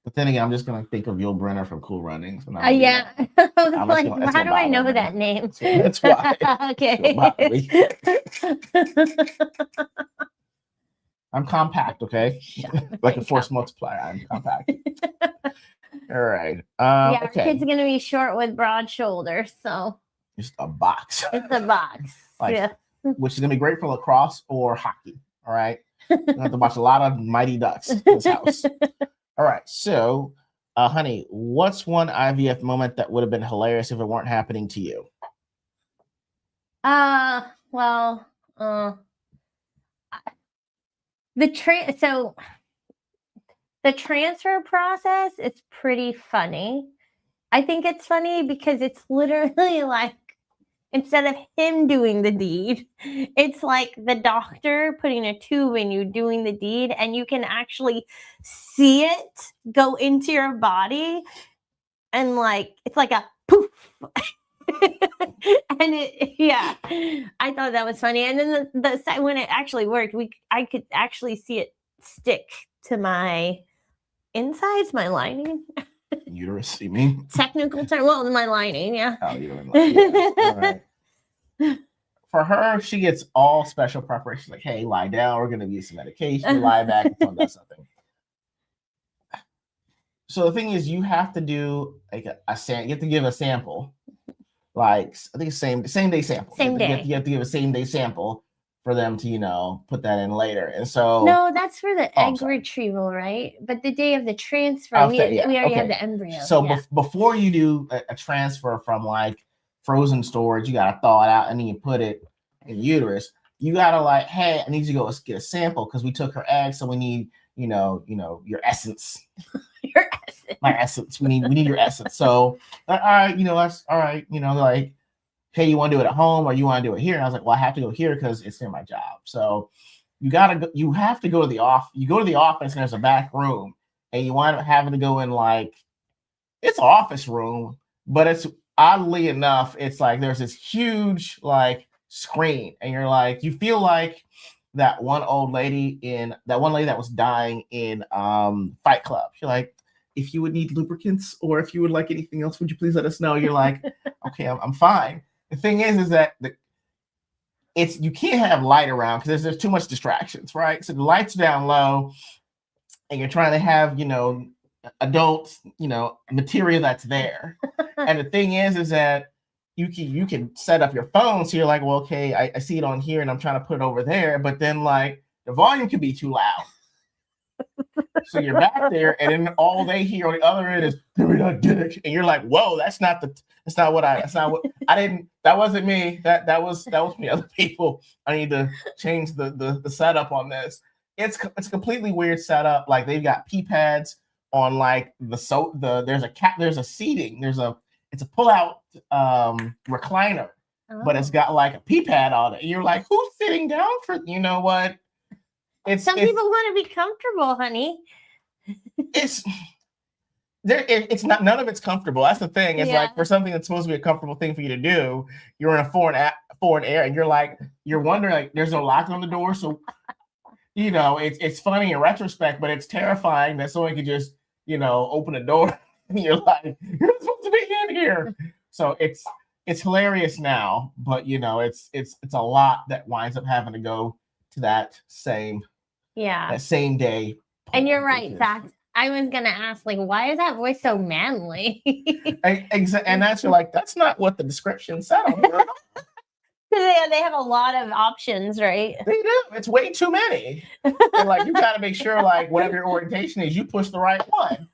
D: But then again, I'm just gonna think of Yul Brynner from Cool Runnings.
E: Yeah. I was like, how do I know that name?
D: That's why.
E: Okay.
D: I'm compact, okay? Like a force multiplier. I'm compact. All right. Okay.
E: Our kid's gonna be short with broad shoulders, so
D: just a box.
E: It's a box.
D: Which is gonna be great for lacrosse or hockey. All right. You have to watch a lot of Mighty Ducks in this house. All right, so, honey, what's one IVF moment that would have been hilarious if it weren't happening to you?
E: The transfer process is pretty funny. I think it's funny because it's literally like, instead of him doing the deed, it's like the doctor putting a tube in you doing the deed, and you can actually see it go into your body, and like it's like a poof. And I thought that was funny. And then the when it actually worked, I could actually see it stick to my insides, my lining.
D: Uterus, you mean?
E: Technical term. Well, my lining, yeah.
D: Oh, you don't like all right. For her, she gets all special preparations. Like, hey, lie down. We're going to give you some medication. Lie back. It's on that something. So the thing is, you have to do like a sample. You have to give a sample. Like, I think it's same day sample.
E: Same day.
D: You have to give a same day sample for them to, put that in later. And so
E: no, that's for the egg retrieval, right? But the day of the transfer, we already have the embryo.
D: So before you do a transfer from like frozen storage, you got to thaw it out and then you put it in the uterus. you gotta like, hey, I need you to go get a sample because we took her eggs, so we need, your essence.
E: Your essence.
D: My essence. We need your essence. So, all right, that's all right. Like, hey, you want to do it at home or you want to do it here? And I was like, well, I have to go here because it's near my job. So you have to go to the office. You go to the office and there's a back room, and you wind up having to go in like, it's an office room, but it's oddly enough, it's like there's this huge like screen, and you're like, you feel like that one lady that was dying in Fight Club. You're like, if you would need lubricants or if you would like anything else, would you please let us know? You're like, okay, I'm fine. The thing is that you can't have light around because there's too much distractions, right? So the lights are down low, and you're trying to have adult material that's there. And the thing is that you can set up your phone, so you're like, well, okay, I see it on here and I'm trying to put it over there, but then like the volume can be too loud. So you're back there, and then all they hear on the other end is and you're like, whoa, that wasn't me. That was me, other people. I need to change the setup on this. It's a completely weird setup. Like they've got pee pads on like there's a seating, it's a pull-out recliner, but it's got like a pee pad on it. And you're like, who's sitting down for, what?
E: Some people want to be comfortable, honey.
D: It's not, none of it's comfortable. That's the thing. It's like for something that's supposed to be a comfortable thing for you to do, you're in a foreign air, and you're wondering, like, there's no lock on the door. So, it's funny in retrospect, but it's terrifying that someone could just, open a door and you're like, you're not supposed to be in here. So it's hilarious now, but it's a lot that winds up having to go to that same day.
E: And you're right, Zach. I was gonna ask, like, why is that voice so manly?
D: And that's that's not what the description said on there.
E: They have a lot of options, right?
D: They do. It's way too many. And like, you got to make sure, like, whatever your orientation is, you push the right one.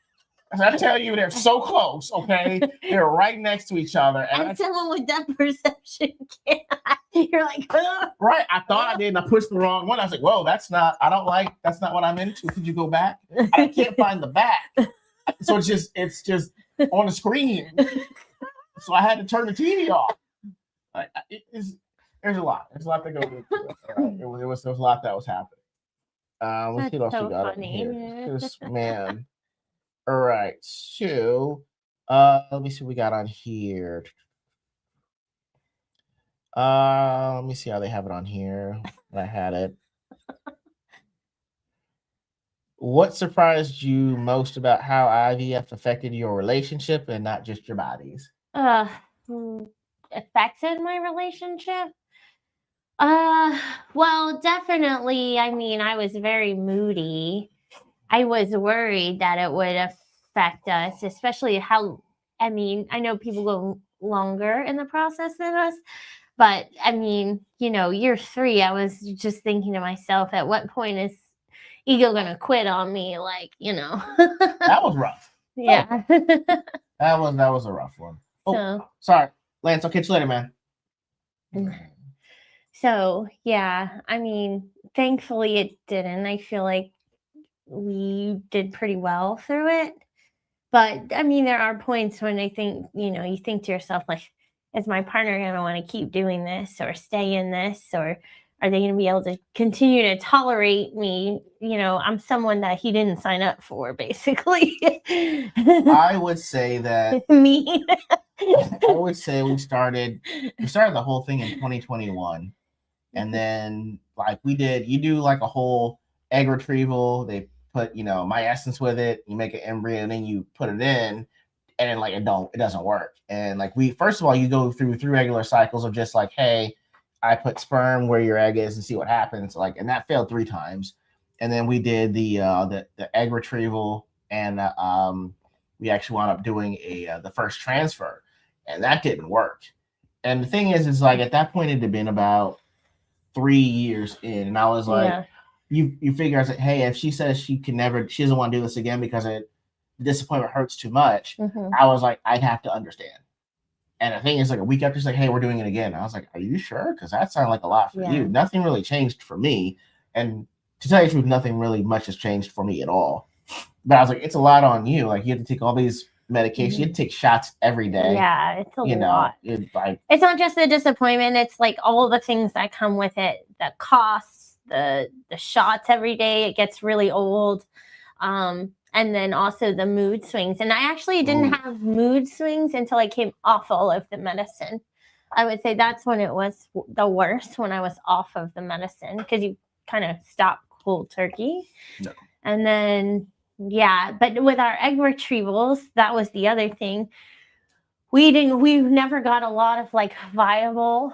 D: As I tell you, they're so close. Okay, they're right next to each other.
E: And someone with depth perception can't. You're like, ugh.
D: Right. I thought I did, and I pushed the wrong one. I was like, whoa, that's not what I'm into. Could you go back? I can't find the back. So it's just on the screen. So I had to turn the TV off. Like, there's a lot. There's a lot to go into. There was a lot that was happening. Let's see what else we got in here. Just, man. All right. So let me see what we got on here. Let me see how they have it on here. I had it. What surprised you most about how IVF affected your relationship and not just your bodies?
E: Affected my relationship? Well, definitely. I mean, I was very moody. I was worried that it would affect us, especially I know people go longer in the process than us, but I mean, year 3, I was just thinking to myself, at what point is E.G.O gonna quit on me? Like,
D: That was rough.
E: Yeah.
D: That was a rough one. Oh, sorry, Lance. I'll catch you later, man.
E: So yeah, I mean, thankfully it didn't. I feel like we did pretty well through it. But I mean, there are points when I think, you think to yourself, like, is my partner going to want to keep doing this or stay in this, or are they going to be able to continue to tolerate me? I'm someone that he didn't sign up for, basically.
D: I would say that
E: me.
D: I would say we started the whole thing in 2021. And then like you do like a whole egg retrieval. They put, my essence with it, you make an embryo, and then you put it in, and then like it doesn't work. And like first of all, you go through 3 regular cycles of just like, hey, I put sperm where your egg is and see what happens. Like, and that failed 3 times. And then we did the egg retrieval, and we actually wound up doing the first transfer, and that didn't work. And the thing is like at that point it had been about 3 years in, and I was like, you figure, I said, hey, if she says she doesn't want to do this again because the disappointment hurts too much, I was like, I'd have to understand. And the thing is, like a week after, she's like, "Hey, we're doing it again." I was like, "Are you sure?" Because that sounded like a lot for you. Nothing really changed for me, and to tell you the truth, nothing really much has changed for me at all. But I was like, "It's a lot on you. Like you have to take all these medications. You have to take shots every day.
E: Yeah, it's a lot.
D: It's
E: not just the disappointment. It's like all the things that come with it. The costs, the shots every day. It gets really old. And then also the mood swings. And I actually didn't have mood swings until I came off all of the medicine. I would say that's when it was the worst, when I was off of the medicine, because you kind of stop cold turkey.
D: No.
E: And then, but with our egg retrievals, that was the other thing. We never got a lot of like viable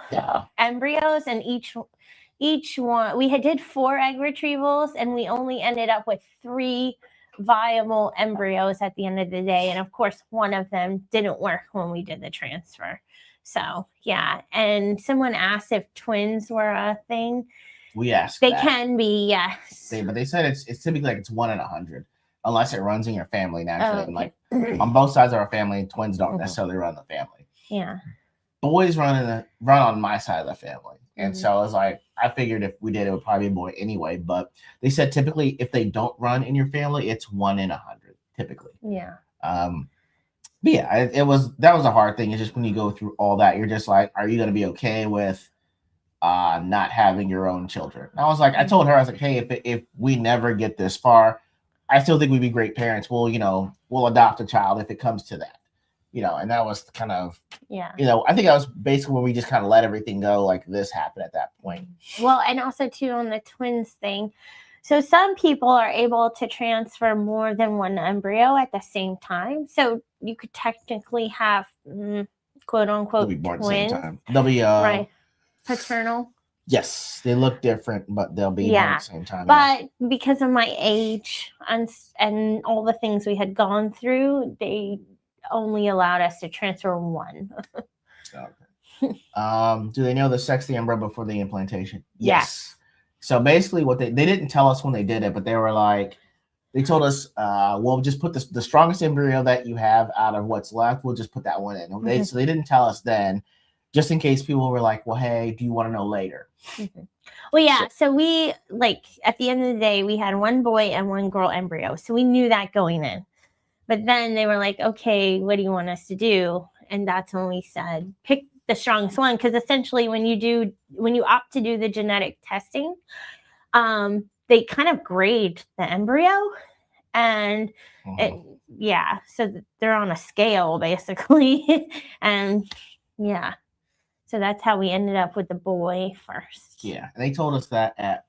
E: embryos, and each one, we did 4 egg retrievals, and we only ended up with 3 viable embryos at the end of the day. And of course, one of them didn't work when we did the transfer. So and someone asked if twins were a thing.
D: We asked.
E: They can be, yes.
D: But they said it's typically like it's 1 in 100, unless it runs in your family naturally. And like on both sides of our family, twins don't necessarily run the family.
E: Yeah.
D: Boys run on my side of the family. And so I was like, I figured if we did, it would probably be a boy anyway. But they said typically if they don't run in your family, it's 1 in 100 typically.
E: Yeah.
D: But yeah, that was a hard thing. It's just when you go through all that, you're just like, are you going to be okay with not having your own children? And I was like, I told her, I was like, hey, if we never get this far, I still think we'd be great parents. We'll adopt a child if it comes to that. And that was kind of, I think that was basically when we just kind of let everything go, like this happened at that point.
E: Well, and also too on the twins thing. So some people are able to transfer more than 1 embryo at the same time. So you could technically have quote unquote
D: They'll be born
E: twins.
D: At the same time. They'll be
E: right. Paternal.
D: Yes, they look different, but they'll be born at the same time.
E: But because of my age and all the things we had gone through, they only allowed us to transfer 1.
D: Okay. Do they know the sex of the embryo before the implantation?
E: Yes.
D: So basically what they didn't tell us when they did it, but they were like, they told us, we'll just put the strongest embryo that you have out of what's left. We'll just put that one in. So they didn't tell us then, just in case people were like, well, hey, do you want to know later?
E: Well, yeah. So we, like, at the end of the day, we had 1 boy and 1 girl embryo. So we knew that going in. But then they were like, okay, what do you want us to do? And that's when we said, pick the strongest one. Because essentially when you opt to do the genetic testing, they kind of grade the embryo. And so they're on a scale basically. And so that's how we ended up with the boy first.
D: Yeah. And they told us that at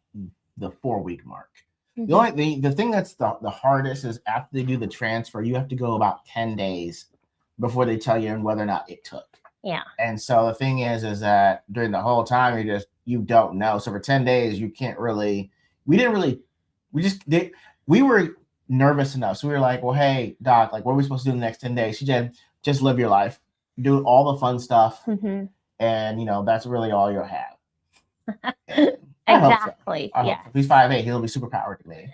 D: the 4-week mark. The thing that's the hardest is after they do the transfer, you have to go about 10 days before they tell you whether or not it took.
E: Yeah.
D: And so the thing is that during the whole time, you don't know. So for 10 days, you can't really, we were nervous enough. So we were like, well, hey, doc, like, what are we supposed to do in the next 10 days? She said, just live your life, do all the fun stuff. And, that's really all you'll have.
E: Exactly.
D: Yeah. If he's 5'8", he'll be super powered to me.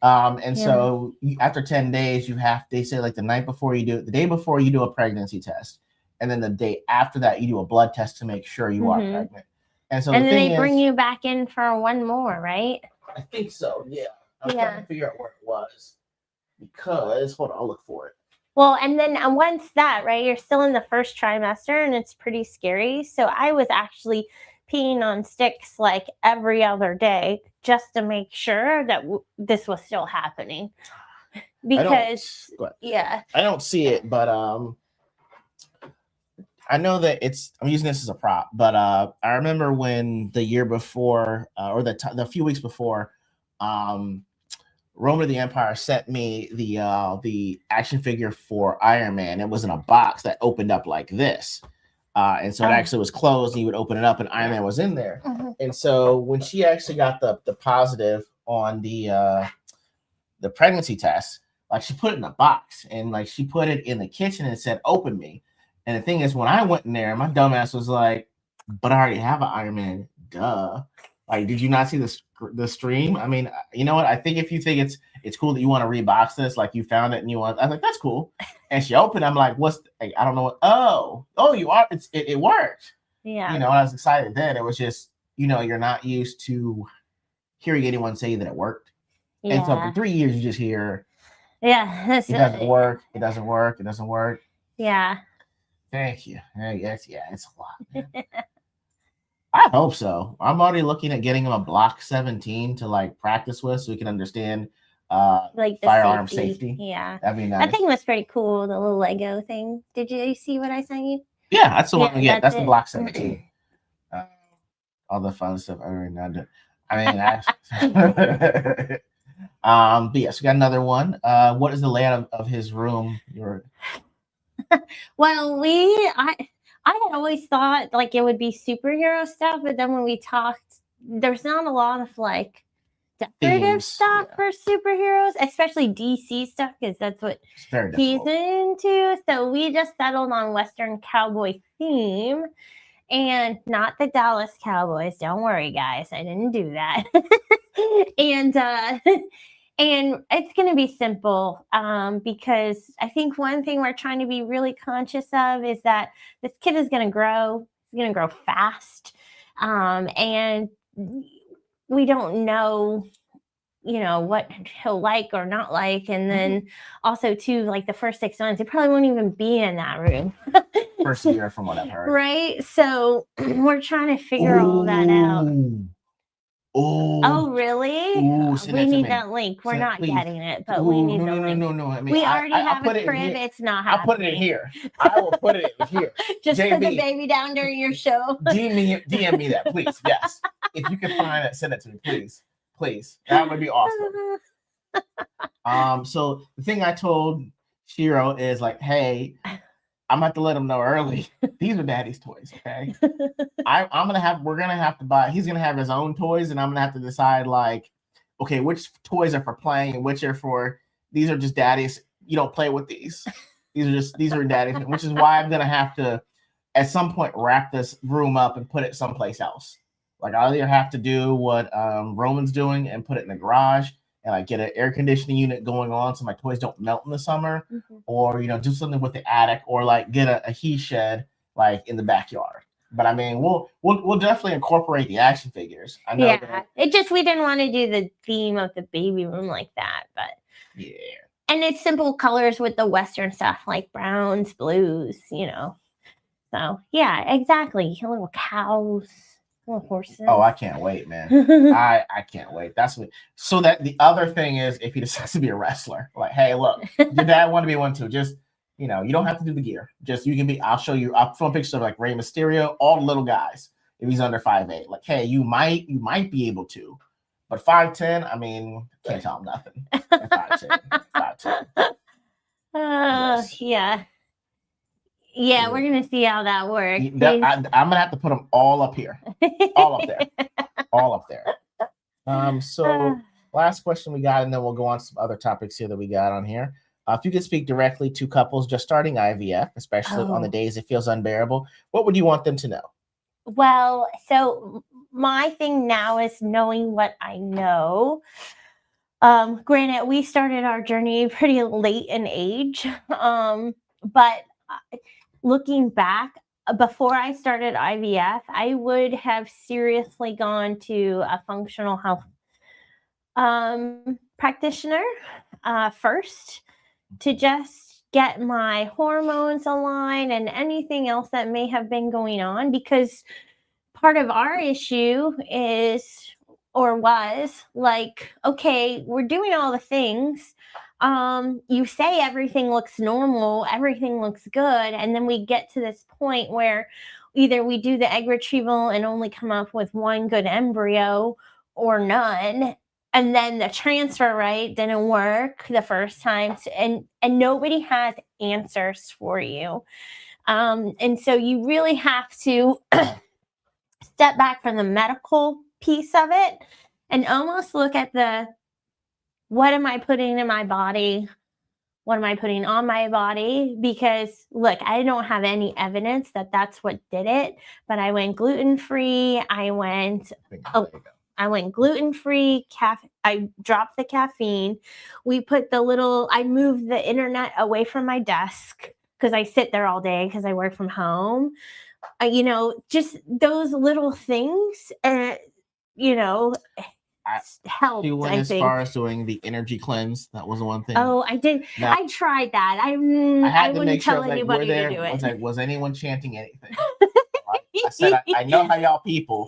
D: And so after 10 days, they say like the day before you do a pregnancy test. And then the day after that, you do a blood test to make sure you are pregnant. And so
E: then they bring you back in for 1 more, right?
D: I think so. Yeah. I'm trying to figure out where it was because hold on, I'll look for it.
E: Well, and then once that, right, you're still in the first trimester and it's pretty scary. So I was actually peeing on sticks like every other day just to make sure that this was still happening. Because
D: I don't see it, but I know that I'm using this as a prop, but I remember when the year before or the few weeks before, Roman of the Empire sent me the action figure for Iron Man. It was in a box that opened up like this. And so it actually was closed and you would open it up and Iron Man was in there. And so when she actually got the positive on the pregnancy test, like she put it in a box and like she put it in the kitchen and said, open me. And the thing is, when I went in there, my dumbass was like, but I already have an Iron Man, duh. Like, did you not see the stream? I mean, you know what? I think if you think it's cool that you want to rebox this, like you found it and you want, I was like, that's cool. And she opened. I'm like, I don't know what. Oh, you are. It worked.
E: Yeah.
D: You know, I was excited then. It was just, you're not used to hearing anyone say that it worked.
E: Yeah.
D: And so for 3 years, you just hear,
E: yeah,
D: it doesn't work. It doesn't work. It doesn't work.
E: Yeah.
D: Thank you. Yes, yeah, it's a lot. I hope so. I'm already looking at getting him a Block 17 to like practice with, so we can understand
E: like the
D: firearm safety.
E: Yeah,
D: that'd be nice.
E: That thing was pretty cool. The little Lego thing. Did you see what I sent you?
D: Yeah, that's the one we get. That's the Block 17. All the fun stuff. I mean, but yes, we got another one. What is the layout of his room?
E: Well, I had always thought like it would be superhero stuff, but then when we talked, there's not a lot of like decorative stuff for superheroes, especially DC stuff, because that's what he's into. So we just settled on Western cowboy theme. And not the Dallas Cowboys. Don't worry, guys. I didn't do that. And it's going to be simple because I think one thing we're trying to be really conscious of is that this kid is going to grow. He's going to grow fast. And we don't know, what he'll like or not like. And then also, too, like the first 6 months, he probably won't even be in that room.
D: First year, from what I've heard.
E: Right? So we're trying to figure all that out. Oh, really? We need that link. We're not getting it, but we need the link.
D: No. I mean,
E: we already have a crib. It's not happening.
D: I'll put it in here. I will put it in here.
E: Just put the baby down during your show.
D: DM me that, please. Yes. If you can find it, send it to me, please. Please. That would be awesome. So the thing I told Shiro is like, hey, I'm gonna have to let him know early. These are daddy's toys, okay? We're gonna have to buy, he's gonna have his own toys, and I'm gonna have to decide like, okay, which toys are for playing and which are for, these are just daddy's. You don't play with these. These are daddy's, which is why I'm gonna have to at some point wrap this room up and put it someplace else. Like I'll either have to do what Roman's doing and put it in the garage and like get an air conditioning unit going on so my toys don't melt in the summer, or do something with the attic, or like get a he shed like in the backyard. But I mean, we'll definitely incorporate the action figures. I know.
E: Yeah, we didn't want to do the theme of the baby room like that, but
D: yeah.
E: And it's simple colors with the Western stuff like browns, blues, So yeah, exactly. Little cows. Horses.
D: Oh, I can't wait, man. I can't wait. That's what. So that the other thing is, if he decides to be a wrestler, like, hey, look, your dad want to be one too. Just you don't have to do the gear. Just you can be. I'll show you. I'll film pictures of like Rey Mysterio, all the little guys. If he's under 5'8", like, hey, you might be able to, but 5'10", I mean, can't tell him nothing. 5'10".
E: Yes. Yeah. Yeah, we're gonna see how that works.
D: I'm gonna have to put them all up here, all up there. So last question we got, and then we'll go on to some other topics here that we got on here. If you could speak directly to couples just starting IVF, especially on the days it feels unbearable, what would you want them to know?
E: Well, so my thing now is knowing what I know. Granted, we started our journey pretty late in age, but looking back, before I started IVF, I would have seriously gone to a functional health practitioner first to just get my hormones aligned and anything else that may have been going on, because part of our issue was like, okay, we're doing all the things. You say everything looks normal, everything looks good, and then we get to this point where either we do the egg retrieval and only come up with one good embryo or none, and then the transfer didn't work the first time, and nobody has answers for you, and so you really have to step back from the medical piece of it and almost look at what am I putting in my body? what am I putting on my body? Because look, I don't have any evidence that that's what did it, but I went gluten-free. I went gluten-free. I dropped the caffeine. We put I moved the internet away from my desk because I sit there all day because I work from home. Just those little things, helped.
D: She went
E: I think.
D: far as doing the energy cleanse. That was the one thing.
E: Oh, I did.
D: Now,
E: I tried that. I
D: had to
E: wouldn't
D: make sure,
E: tell anybody to do it.
D: Was anyone chanting anything? I said, I know how y'all people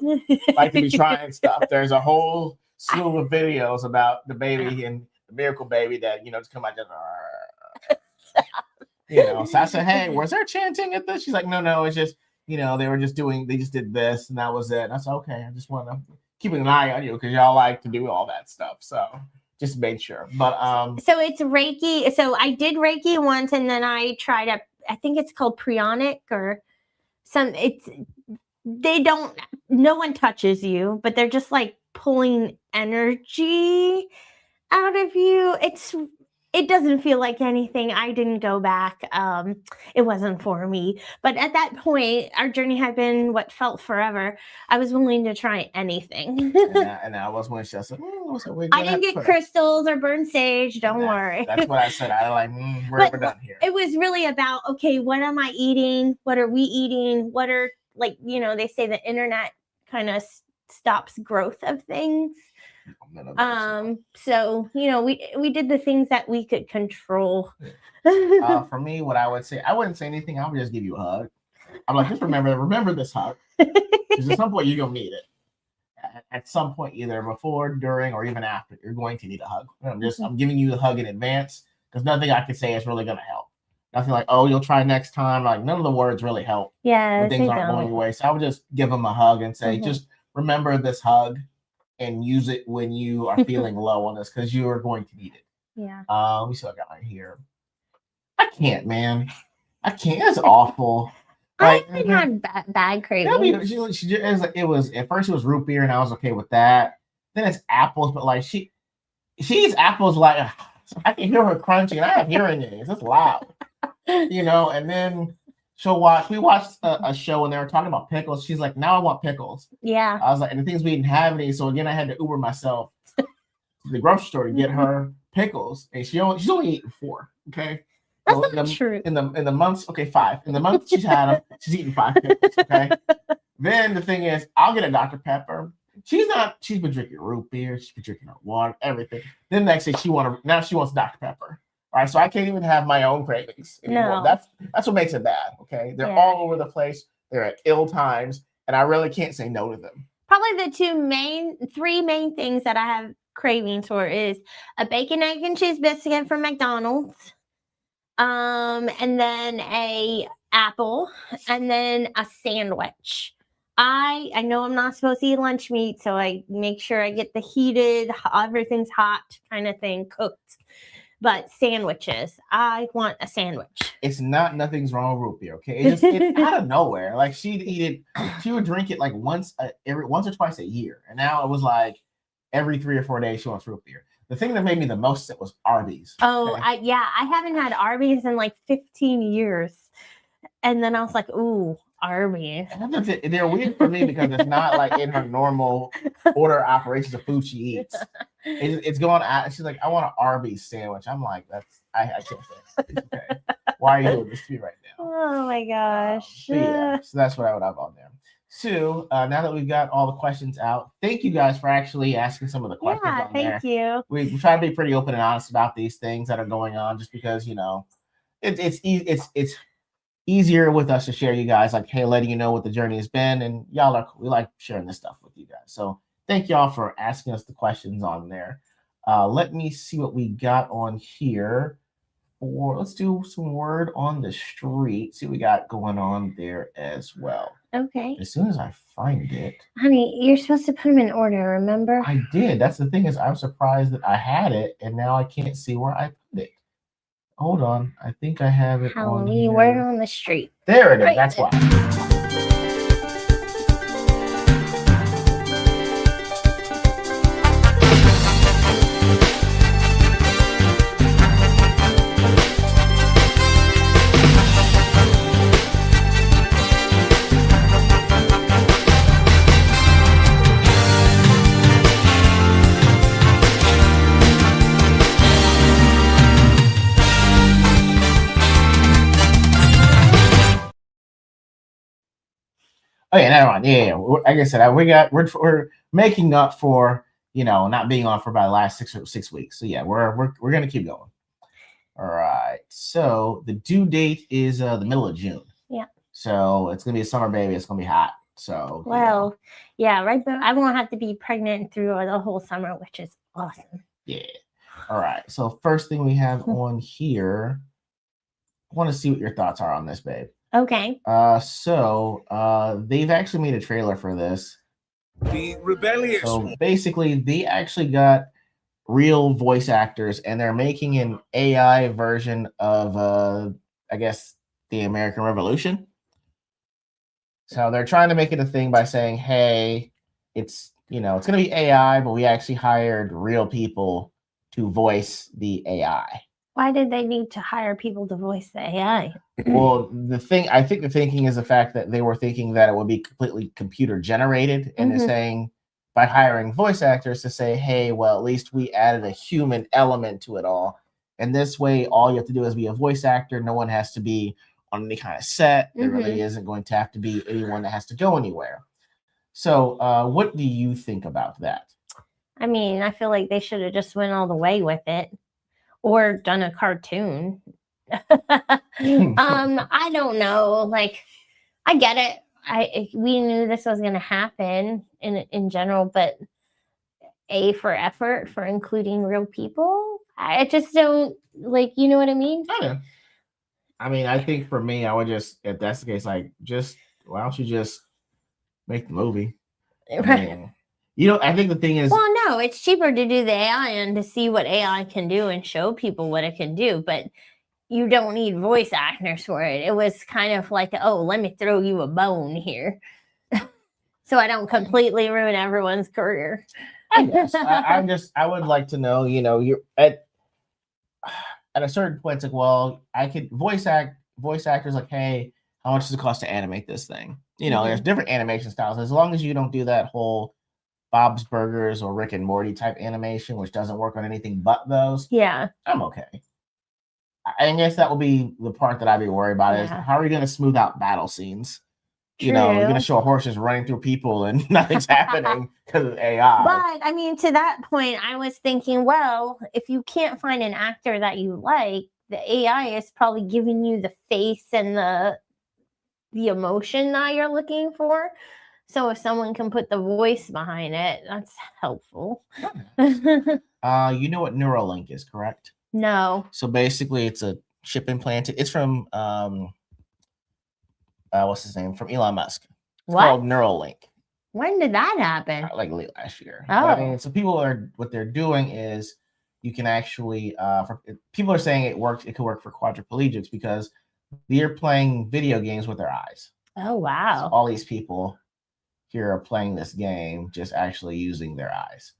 D: like to be trying stuff. There's a whole slew of videos about the baby and the miracle baby that just come out just So I said, hey, was there chanting at this? She's like, no, it's just they just did this and that was it. And I said, okay, I just want to keep an eye on you because y'all like to do all that stuff. So just made sure. But
E: so it's Reiki. So I did Reiki once, and then I tried I think it's called Prionic or no one touches you, but they're just like pulling energy out of you. It doesn't feel like anything. I didn't go back. It wasn't for me. But at that point, our journey had been what felt forever. I was willing to try anything.
D: and I was when she said,
E: I didn't get crystals or burn sage. Don't worry.
D: That's what I said. I like, we're done here.
E: It was really about, okay, what am I eating? What are we eating? What are, they say the internet kind of stops growth of things. So we did the things that we could control.
D: For me, what I would say, I wouldn't say anything. I would just give you a hug. I'm like, just remember this hug, because at some point you're gonna need it. At some point, either before, during, or even after, you're going to need a hug. I'm giving you the hug in advance because nothing I could say is really gonna help. Nothing like, oh, you'll try next time. Like, none of the words really help.
E: Yeah,
D: when things aren't going your way. So I would just give them a hug and say, just remember this hug. And use it when you are feeling low on this because you are going to need it.
E: Yeah.
D: Let me see what I got right here. I can't, man. I can't. It's awful.
E: I haven't had bad cravings.
D: It was at first it was root beer and I was okay with that. Then it's apples, but like she eats apples like I can hear her crunching. And I have hearing aids. It's loud, And then we watched a show and they were talking about pickles. She's like, now I want pickles.
E: Yeah.
D: I was like, and the things we didn't have any. So again, I had to Uber myself to the grocery store to get her pickles. And she's only eaten 4. Okay.
E: That's not true.
D: In the months, 5. In the month she's had them, she's eaten 5 pickles. Okay. Then the thing is, I'll get a Dr. Pepper. She's been drinking root beer. She's been drinking her water, everything. Then next day she wants Dr. Pepper. All right, so I can't even have my own cravings anymore.
E: No.
D: That's what makes it bad. Okay, they're all over the place. They're at ill times, and I really can't say no to them.
E: Probably the 3 main things that I have cravings for is a bacon, egg, and cheese biscuit from McDonald's, and then a apple, and then a sandwich. I know I'm not supposed to eat lunch meat, so I make sure I get the heated, everything's hot kind of thing cooked. But sandwiches, I want a sandwich.
D: It's nothing's wrong with root beer, okay? It's out of nowhere. Like she'd eat it, she would drink it like once or twice a year, and now it was like every 3 or 4 days she wants root beer. The thing that made me the most sick was Arby's.
E: Oh,
D: okay?
E: I haven't had Arby's in like 15 years, and then I was like, ooh, Arby's.
D: They're weird for me because it's not like in her normal order of operations of food she eats. It's going out. She's like, I want an Arby's sandwich. I'm like, I can't say that. Okay. Why are you doing this to me right now?
E: Oh my gosh.
D: So that's what I would have on there. Sue, now that we've got all the questions out, thank you guys for actually asking some of the questions on there.
E: Thank you.
D: We try to be pretty open and honest about these things that are going on just because, it's easier with us to share you guys, like, hey, letting you know what the journey has been, and we like sharing this stuff with you guys. So thank y'all for asking us the questions on there. Let me see what we got on here. Let's do some word on the street. See what we got going on there as well.
E: Okay.
D: As soon as I find it.
E: Honey, you're supposed to put them in order, remember?
D: I did. That's the thing is I'm surprised that I had it, and now I can't see where I put it. Hold on. I think I have it on here.
E: Word on the street.
D: There it is. Right. That's why. Oh yeah, never mind. Yeah. Like I said, we're making up for not being on for about the last 6 weeks. So yeah, we're gonna keep going. All right. So the due date is the middle of June.
E: Yeah.
D: So it's gonna be a summer baby. It's gonna be hot. So
E: well, yeah, right. But I won't have to be pregnant through the whole summer, which is awesome.
D: Yeah. All right. So first thing we have on here, I want to see what your thoughts are on this, babe.
E: Okay.
D: So they've actually made a trailer for this.
J: Be rebellious.
D: So basically, they actually got real voice actors, and they're making an AI version of, I guess, the American Revolution. So they're trying to make it a thing by saying, "Hey, it's it's going to be AI, but we actually hired real people to voice the AI."
E: Why did they need to hire people to voice the AI?
D: Well, I think the thinking is the fact that they were thinking that it would be completely computer generated, and they're saying by hiring voice actors to say, hey, well, at least we added a human element to it all. And this way, all you have to do is be a voice actor. No one has to be on any kind of set. There really isn't going to have to be anyone that has to go anywhere. So what do you think about that?
E: I mean, I feel like they should have just went all the way with it. Or done a cartoon. I don't know. Like, I get it. We knew this was going to happen in general, but for effort for including real people, I just don't you know what I mean?
D: I mean, I think for me, I would just, if that's the case, why don't you just make the movie?
E: Right.
D: I think the thing is,
E: well, no, it's cheaper to do the AI and to see what AI can do and show people what it can do, but you don't need voice actors for it. It was kind of like, oh, let me throw you a bone here, so I don't completely ruin everyone's career.
D: I guess I would like to know, you're at a certain point, it's like, well, I could voice actors like, hey, how much does it cost to animate this thing? There's different animation styles. As long as you don't do that whole Bob's Burgers or Rick and Morty type animation, which doesn't work on anything but those.
E: Yeah.
D: I'm okay. I guess that will be the part that I'd be worried about is how are you going to smooth out battle scenes?
E: True.
D: You're going to show horses running through people and nothing's happening because of AI.
E: But I mean, to that point, I was thinking, well, if you can't find an actor that you like, the AI is probably giving you the face and the emotion that you're looking for. So if someone can put the voice behind it, that's helpful.
D: You know what Neuralink is, correct?
E: No.
D: So basically, it's a chip implanted. It's from what's his name? From Elon Musk. It's called Neuralink.
E: When did that happen?
D: Like late last year.
E: Oh.
D: But, I mean, so what they're doing is you can actually people are saying it works. It could work for quadriplegics because they're playing video games with their eyes.
E: Oh wow!
D: So all these people here are playing this game just actually using their eyes.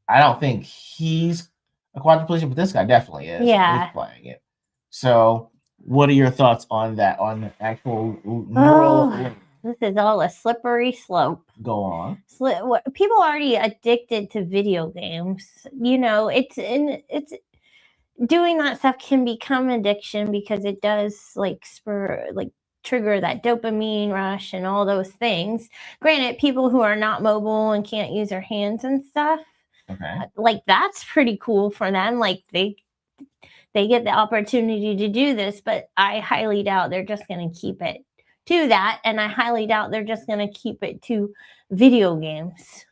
D: I don't think he's a quadriplegic, but this guy definitely is.
E: Yeah.
D: He's playing it. So what are your thoughts on that, on actual neural?
E: This is all a slippery slope.
D: Go on.
E: People are already addicted to video games. It's doing that stuff can become addiction because it does trigger that dopamine rush and all those things. Granted, people who are not mobile and can't use their hands and stuff, that's pretty cool for them. Like they get the opportunity to do this, but I highly doubt they're just going to keep it to that. And I highly doubt they're just going to keep it to video games.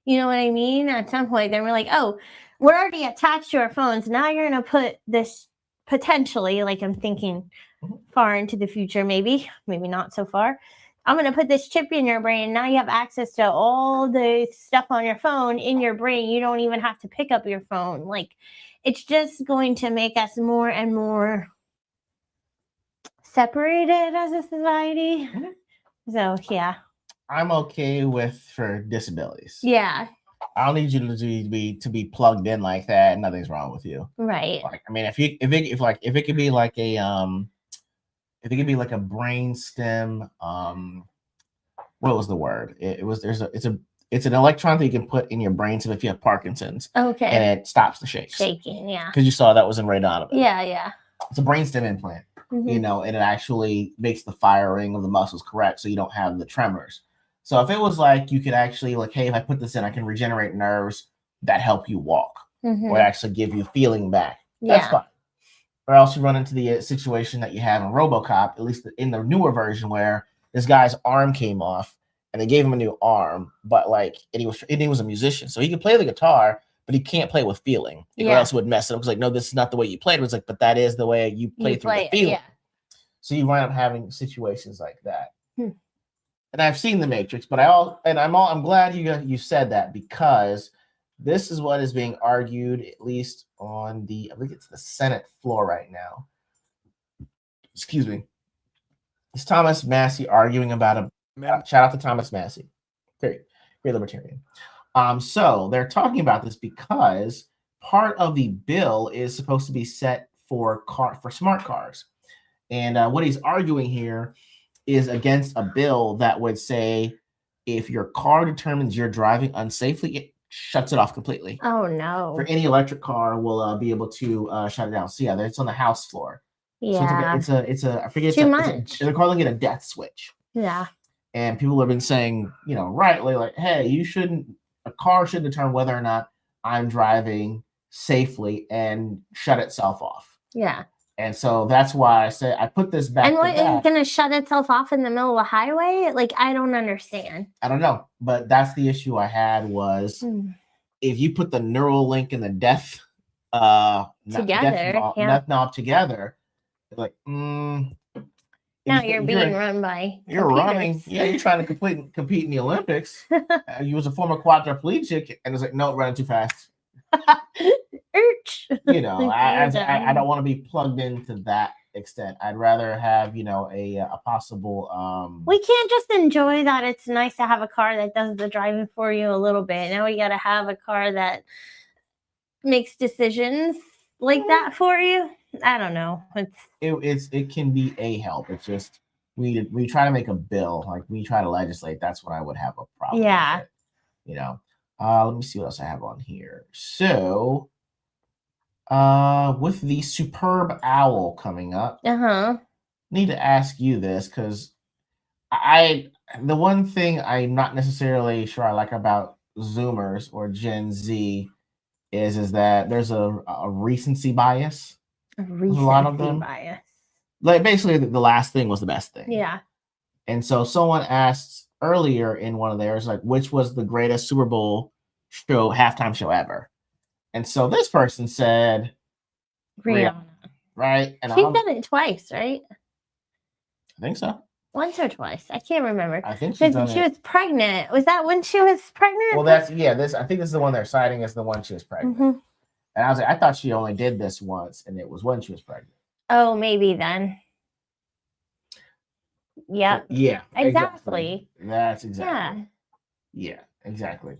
E: You know what I mean? At some point, they're like, oh, we're already attached to our phones. Now you're going to put this potentially, like I'm thinking far into the future, maybe not so far. I'm going to put this chip in your brain. Now you have access to all the stuff on your phone in your brain. You don't even have to pick up your phone. Like, it's just going to make us more and more separated as a society. So, yeah.
D: I'm okay for disabilities.
E: Yeah.
D: I don't need you to be plugged in like that, and nothing's wrong with you.
E: Right.
D: Like, I mean, if it could be like a brain stem, what was the word? It's an electron that you can put in your brain, so if you have Parkinson's,
E: okay,
D: and it stops the shaking.
E: Yeah.
D: Because you saw that was in Ray Donovan.
E: Yeah.
D: It's a brainstem implant, and it actually makes the firing of the muscles correct, so you don't have the tremors. So if it was like you could actually like, hey, if I put this in, I can regenerate nerves that help you walk or actually give you feeling back. That's fine. Or else you run into the situation that you have in RoboCop, at least in the newer version, where this guy's arm came off and they gave him a new arm, but like, and he was a musician, so he could play the guitar, but he can't play with feeling, or else it would mess it up. It was like, no, this is not the way you played. It was like, but that is the way you play through the feeling. Yeah. So you wind up having situations like that. And I've seen The Matrix, but I'm glad you said that, because this is what is being argued, at least on I think it's the Senate floor right now. Excuse me. It's Thomas Massey arguing about shout out to Thomas Massey. Great libertarian. So they're talking about this because part of the bill is supposed to be set for smart cars. And what he's arguing here is against a bill that would say if your car determines you're driving unsafely, it shuts it off completely.
E: Oh no!
D: For any electric car, will be able to shut it down. So yeah, it's on the House floor.
E: Yeah,
D: so it's a I forget.
E: Too much.
D: They're calling it a death switch.
E: Yeah.
D: And people have been saying, rightly, like, hey, a car should determine whether or not I'm driving safely and shut itself off.
E: Yeah.
D: And so that's why I said I put this back.
E: And what, is it going to shut itself off in the middle of a highway? Like, I don't understand.
D: I don't know. But that's the issue I had was if you put the neural link and the death knob together, like,
E: now you're being run by
D: you're running. Yeah, you're trying to compete in the Olympics. You was a former quadriplegic, and it's like, no, running too fast. I don't want to be plugged into that extent. I'd rather have a possible
E: we can't just enjoy that it's nice to have a car that does the driving for you a little bit. Now we got to have a car that makes decisions like that for you. I don't know.
D: It can be a help. It's just we try to make a bill, like we try to legislate. That's when I would have a problem.
E: Yeah.
D: With it, let me see what else I have on here. So, with the Superb Owl coming up, need to ask you this because the one thing I'm not necessarily sure I like about Zoomers or Gen Z is that there's a recency bias.
E: A lot of them bias.
D: Like basically the last thing was the best thing.
E: Yeah.
D: And so someone asked earlier in one of theirs, like, which was the greatest Super Bowl halftime show ever? And so this person said
E: Rihanna.
D: Right? And
E: she's done it twice, right?
D: I think so.
E: Once or twice. I can't remember.
D: I think she
E: was pregnant. Was that when she was pregnant?
D: Well, I think this is the one they're citing as the one she was pregnant. And I was like, I thought she only did this once, and it was when she was pregnant.
E: Oh, maybe then. Yep.
D: Yeah.
E: Exactly.
D: That's exactly. Yeah, exactly.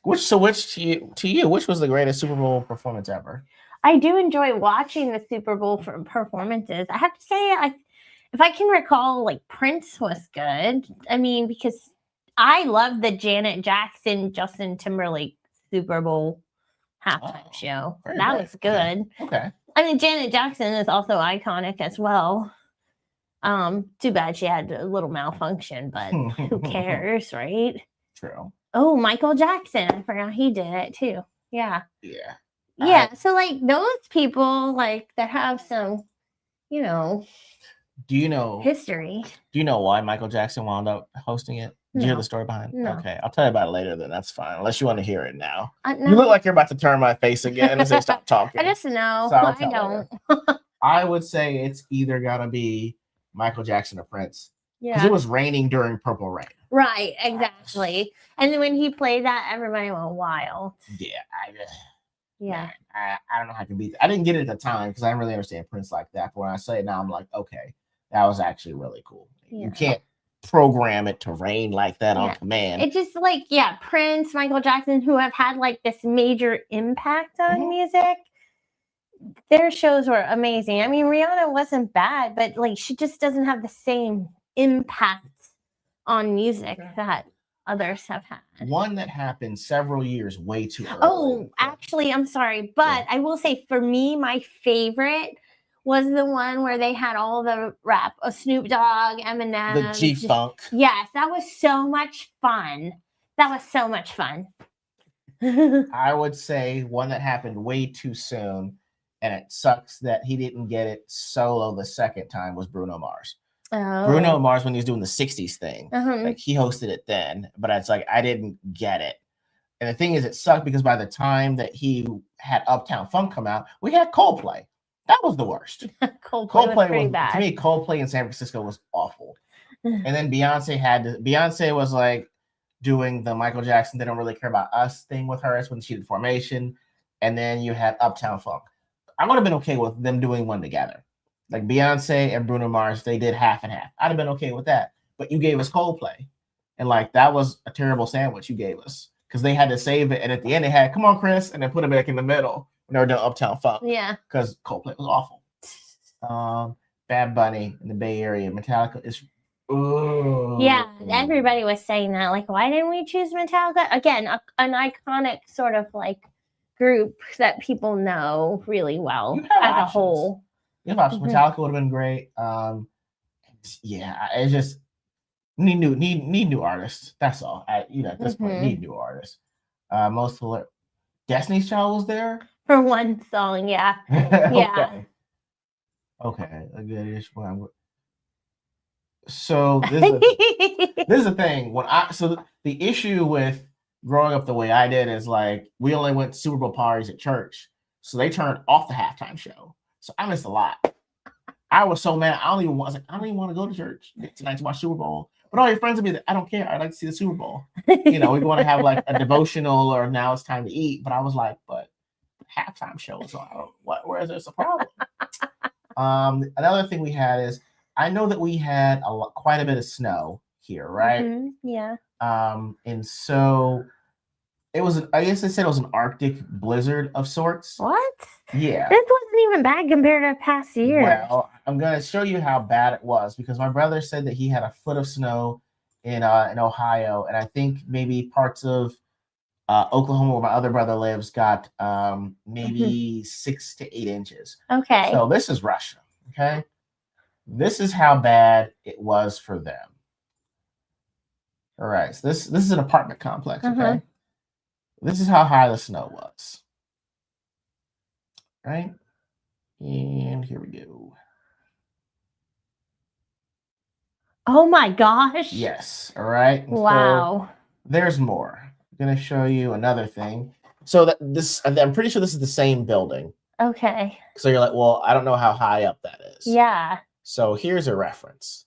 D: Which to you, which was the greatest Super Bowl performance ever?
E: I do enjoy watching the Super Bowl performances. I have to say, if I can recall, like Prince was good. I mean, because I love the Janet Jackson, Justin Timberlake Super Bowl halftime show. That was good.
D: Okay.
E: I mean, Janet Jackson is also iconic as well. Too bad she had a little malfunction, but who cares, right?
D: True.
E: Oh, Michael Jackson. I forgot he did it too. Yeah.
D: Yeah.
E: Yeah. So like those people like that have some,
D: do you know
E: history?
D: Do you know why Michael Jackson wound up hosting it? Did you hear the story behind it?
E: No.
D: Okay, I'll tell you about it later. Then that's fine. Unless you want to hear it now.
E: No.
D: You look like you're about to turn my face again and say stop talking.
E: I just know.
D: So
E: I don't.
D: I would say it's either gotta be Michael Jackson or Prince.
E: Yeah.
D: Because it was raining during Purple Rain.
E: Right. Exactly. And then when he played that, everybody went wild.
D: Yeah.
E: Yeah.
D: I don't know how I can beat that. I didn't get it at the time because I didn't really understand Prince like that. But when I say it now, I'm like, okay, that was actually really cool. Yeah. You can't program it to rain like that on command.
E: It just like, Prince, Michael Jackson, who have had like this major impact on music. Their shows were amazing. I mean, Rihanna wasn't bad, but like she just doesn't have the same impact on music that others have had.
D: One that happened several years way too early.
E: Oh, actually, I'm sorry, but I will say for me, my favorite was the one where they had all the rap of Snoop Dogg, Eminem.
D: The G-Funk.
E: Yes, that was so much fun. That was so much fun.
D: I would say one that happened way too soon, and it sucks that he didn't get it solo the second time, was Bruno Mars.
E: Oh.
D: Bruno Mars, when he was doing the 60s thing,
E: Uh-huh.
D: like he hosted it then, but it's like I didn't get it. And the thing is, it sucked because by the time that he had Uptown Funk come out, we had Coldplay. That was the worst.
E: Coldplay was pretty
D: was
E: bad.
D: To me, Coldplay in San Francisco was awful. And then Beyonce was like doing the Michael Jackson "They Don't Really Care About Us" thing with her. That's when she did Formation. And then you had Uptown Funk. I would have been okay with them doing one together. Like Beyonce and Bruno Mars, they did half and half. I'd have been okay with that. But you gave us Coldplay. And like that was a terrible sandwich you gave us. Because they had to save it. And at the end they had, "Come on, Chris," and then put it back in the middle when they were doing Uptown Funk.
E: Yeah.
D: Because Coldplay was awful. Bad Bunny in the Bay Area. Metallica is
E: yeah, everybody was saying that. Like, why didn't we choose Metallica? Again, an iconic sort of like group that people know really well as a whole.
D: You have options. Metallica would have been great. Yeah, it's just need new artists. That's all. At this point, need new artists. Most hilarious. Destiny's Child was there
E: for one song. Yeah. Yeah.
D: Okay. A good-ish one. So this is the thing. The issue with growing up the way I did is like we only went to Super Bowl parties at church, so they turned off the halftime show. So I missed a lot. I was so mad. I don't even want to go to church tonight to watch Super Bowl. But all your friends would be like, "I don't care. I'd like to see the Super Bowl." We want to have like a devotional or now it's time to eat. But I was like, but halftime show is on. Where is this a problem? Another thing we had is I know that we had quite a bit of snow here, right?
E: Yeah.
D: And so it was. I guess they said it was an Arctic blizzard of sorts.
E: What?
D: Yeah.
E: This wasn't even bad compared to past years.
D: Well, I'm gonna show you how bad it was because my brother said that he had a foot of snow in Ohio, and I think maybe parts of Oklahoma, where my other brother lives, got maybe 6 to 8 inches.
E: Okay.
D: So this is Russia. Okay. This is how bad it was for them. All right. So this is an apartment complex. Okay. This is how high the snow was. Right. And here we go.
E: Oh my gosh.
D: Yes. All right.
E: Wow.
D: So there's more. I'm going to show you another thing. So I'm pretty sure this is the same building.
E: Okay.
D: So you're like, well, I don't know how high up that is.
E: Yeah.
D: So here's a reference.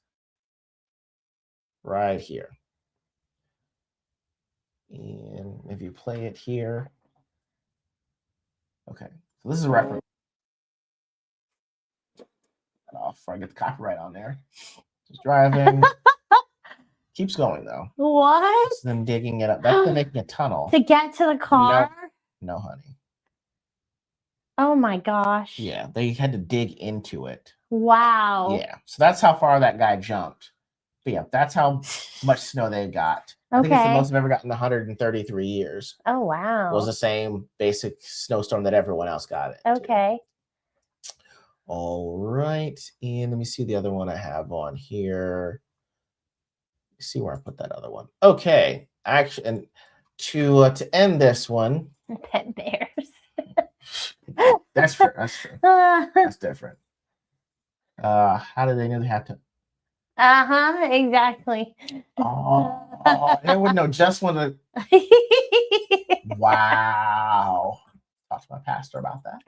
D: Right here. And if you play it here. Okay. So this is a reference. Off before I get the copyright on there. Just driving. Keeps going though.
E: What?
D: It's them digging it up. That's them making a tunnel.
E: To get to the car?
D: No, honey.
E: Oh my gosh.
D: Yeah, they had to dig into it.
E: Wow.
D: Yeah. So that's how far that guy jumped. But yeah, that's how much snow they got. I think it's the most I've ever gotten in 133 years.
E: Oh wow.
D: It was the same basic snowstorm that everyone else got it.
E: Okay.
D: All right. And let me see the other one I have on here. See where I put that other one. Okay. Actually, and to end this one.
E: Pet bears.
D: That's true. That's true. That's different. How do they know they have to?
E: Exactly.
D: I would know just when the. Wow. Talk to my pastor about that.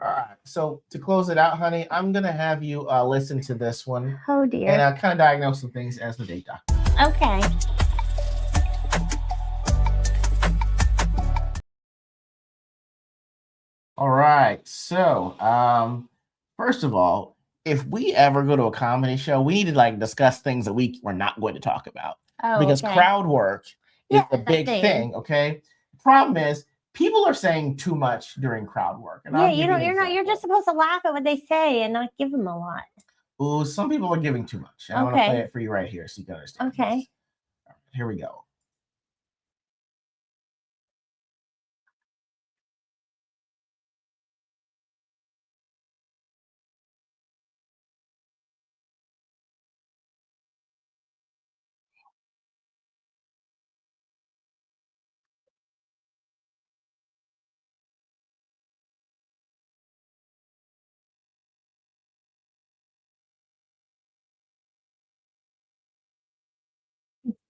D: All right. So to close it out, honey, I'm gonna have you listen to this one.
E: Oh dear.
D: And kind of diagnose some things as the date doctor.
E: Okay.
D: All right. So, first of all, if we ever go to a comedy show, we need to like discuss things that we're not going to talk about because crowd work is a big thing. Okay. The problem is people are saying too much during crowd work. And
E: you're just supposed to laugh at what they say and not give them a lot.
D: Ooh, some people are giving too much. And I'm going to play it for you right here so you can understand.
E: Okay.
D: This. Here we go.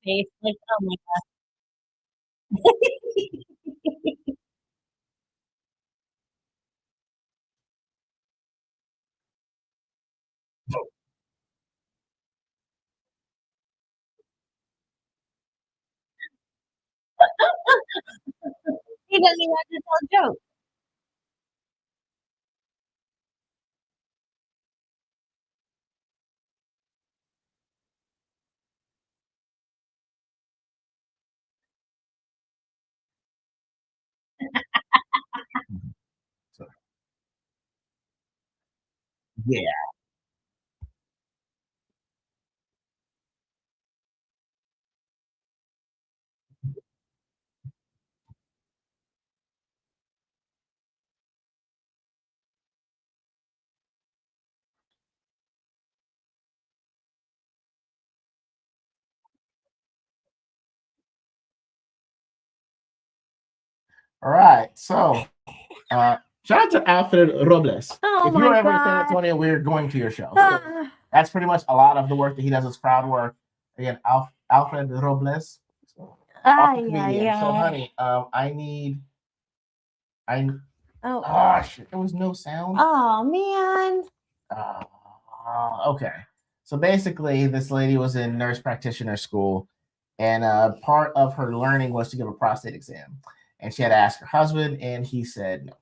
E: face. Like, oh my god. He doesn't even have to tell jokes.
D: So, yeah. All right. So, shout out to Alfred Robles.
E: Oh
D: If you were
E: my
D: ever in San
E: god.
D: Antonio, we're going to your show. So that's pretty much a lot of the work that he does is crowd work. Again, Alfred Robles, awesome comedian. So, honey, oh shit, there was no sound.
E: Oh man.
D: Okay. So basically, this lady was in nurse practitioner school, and part of her learning was to give a prostate exam. And she had to ask her husband, and he said no.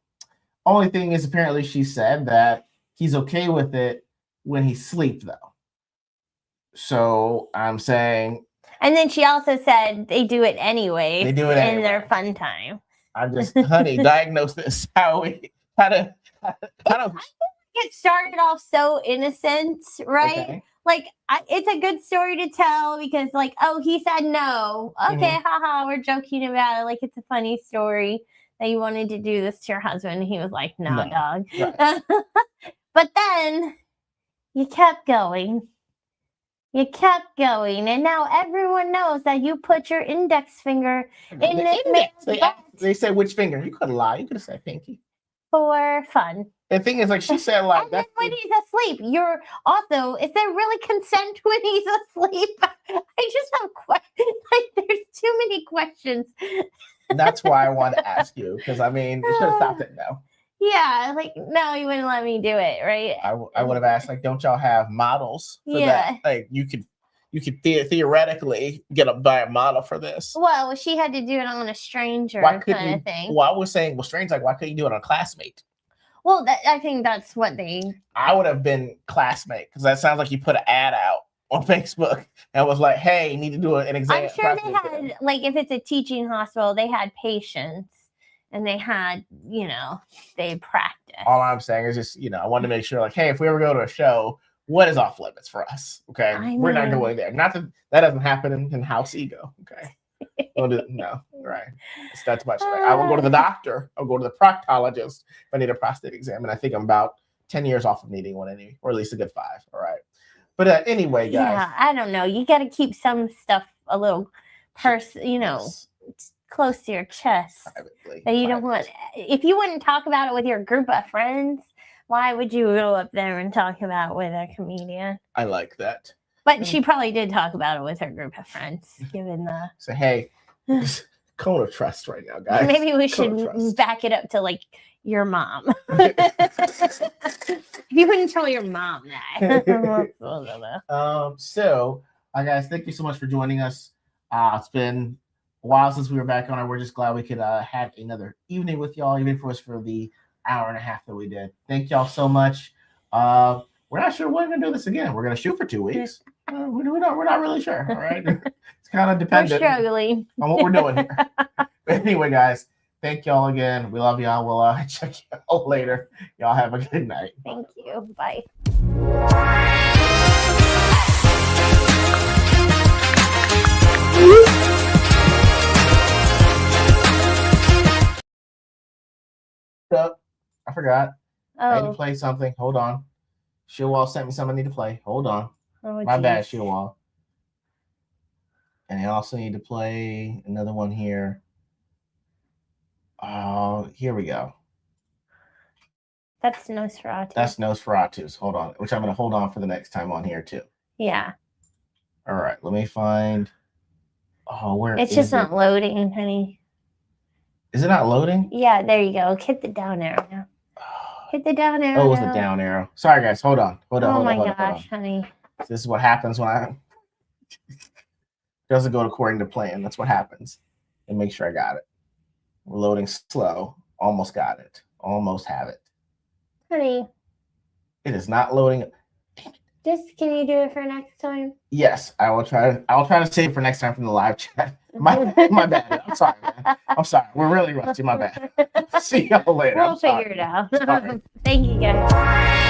D: Only thing is, apparently, she said that he's okay with it when he sleeps, though. So I'm saying.
E: And then she also said they do it anyway.
D: They do it
E: in their fun time.
D: I'm just, honey, diagnose this. How to
E: It started off so innocent, right?
D: Okay.
E: Like it's a good story to tell because, like, oh, he said no. Okay, haha, we're joking about it. Like it's a funny story that you wanted to do this to your husband. And he was like, no. Dog. Right. But then you kept going. You kept going, and now everyone knows that you put your index finger in this man's butt.
D: They said which finger? You could lie. You could have said pinky.
E: For fun.
D: The thing is, like she said, like
E: and then when he's asleep, you're also, is there really consent when he's asleep? I just have questions. Like, there's too many questions.
D: That's why I wanted to ask you, because I mean, you should have stopped it now.
E: Yeah, like no, you wouldn't let me do it, right?
D: I would have asked, like, don't y'all have models for that? Like, you could theoretically get buy a model for this.
E: Well, she had to do it on a stranger kind of thing.
D: Well, I was saying, well, strange, like, why couldn't you do it on a classmate?
E: Well, I think that's what
D: I would have been classmate, because that sounds like you put an ad out on Facebook and was like, hey, you need to do an exam.
E: I'm sure they had, like, if it's a teaching hospital, they had patients. And they had, they practiced.
D: All I'm saying is just, I wanted to make sure, like, hey, if we ever go to a show, what is off limits for us? Okay. We're not going there. Not that doesn't happen in house E.G.O. Okay. No. Right. That's much. Like, I will go to the doctor. I'll go to the proctologist if I need a prostate exam. And I think I'm about 10 years off of needing one anyway, or at least a good 5. All right. But anyway, guys.
E: Yeah, I don't know. You got to keep some stuff a little close to your chest.
D: Privately.
E: That you don't want. If you wouldn't talk about it with your group of friends, why would you go up there and talk about it with a comedian?
D: I like that.
E: But she probably did talk about it with her group of friends, given the.
D: So hey, cone of trust right now, guys.
E: Maybe we should back it up to like your mom. If you wouldn't tell your mom that.
D: So, guys, thank you so much for joining us. It's been a while since we were back on it. We're just glad we could have another evening with y'all, even for us for the hour and a half that we did. Thank y'all so much. We're not sure when we're gonna do this again. We're gonna shoot for 2 weeks. We're not really sure. All right, it's kind of dependent.
E: We're struggling
D: on what we're doing here. But anyway, guys, thank y'all again. We love y'all. We'll check you out later. Y'all have a good night.
E: Thank you. Bye.
D: I forgot. I need to play something. Hold on. Shieldwall sent me something I need to play. Hold on. My bad, Shieldwall. And I also need to play another one here. Here we go.
E: That's Nosferatu.
D: That's Nosferatu's. Hold on. Which I'm going to hold on for the next time on here, too.
E: Yeah.
D: All right. Let me find. Oh, where
E: It's
D: is
E: just
D: it?
E: not loading, honey.
D: Is it not loading?
E: Yeah, there you go. Hit the down arrow now. Hit the down arrow.
D: Oh, it was the down arrow. Sorry, guys. Hold on. Hold
E: Oh
D: on.
E: my
D: Hold on.
E: gosh, honey.
D: This is what happens when I doesn't go according to plan. That's what happens. And make sure I got it. We're loading slow. Almost got it. Almost have it.
E: Honey,
D: It is not loading.
E: just can you do it for next time?
D: Yes, I will try. I'll try to save it for next time from the live chat. My bad. I'm sorry, man. I'm sorry. We're really rusty. My bad. See y'all later.
E: We'll
D: I'm sorry.
E: figure it out.
D: Sorry.
E: Thank you, guys.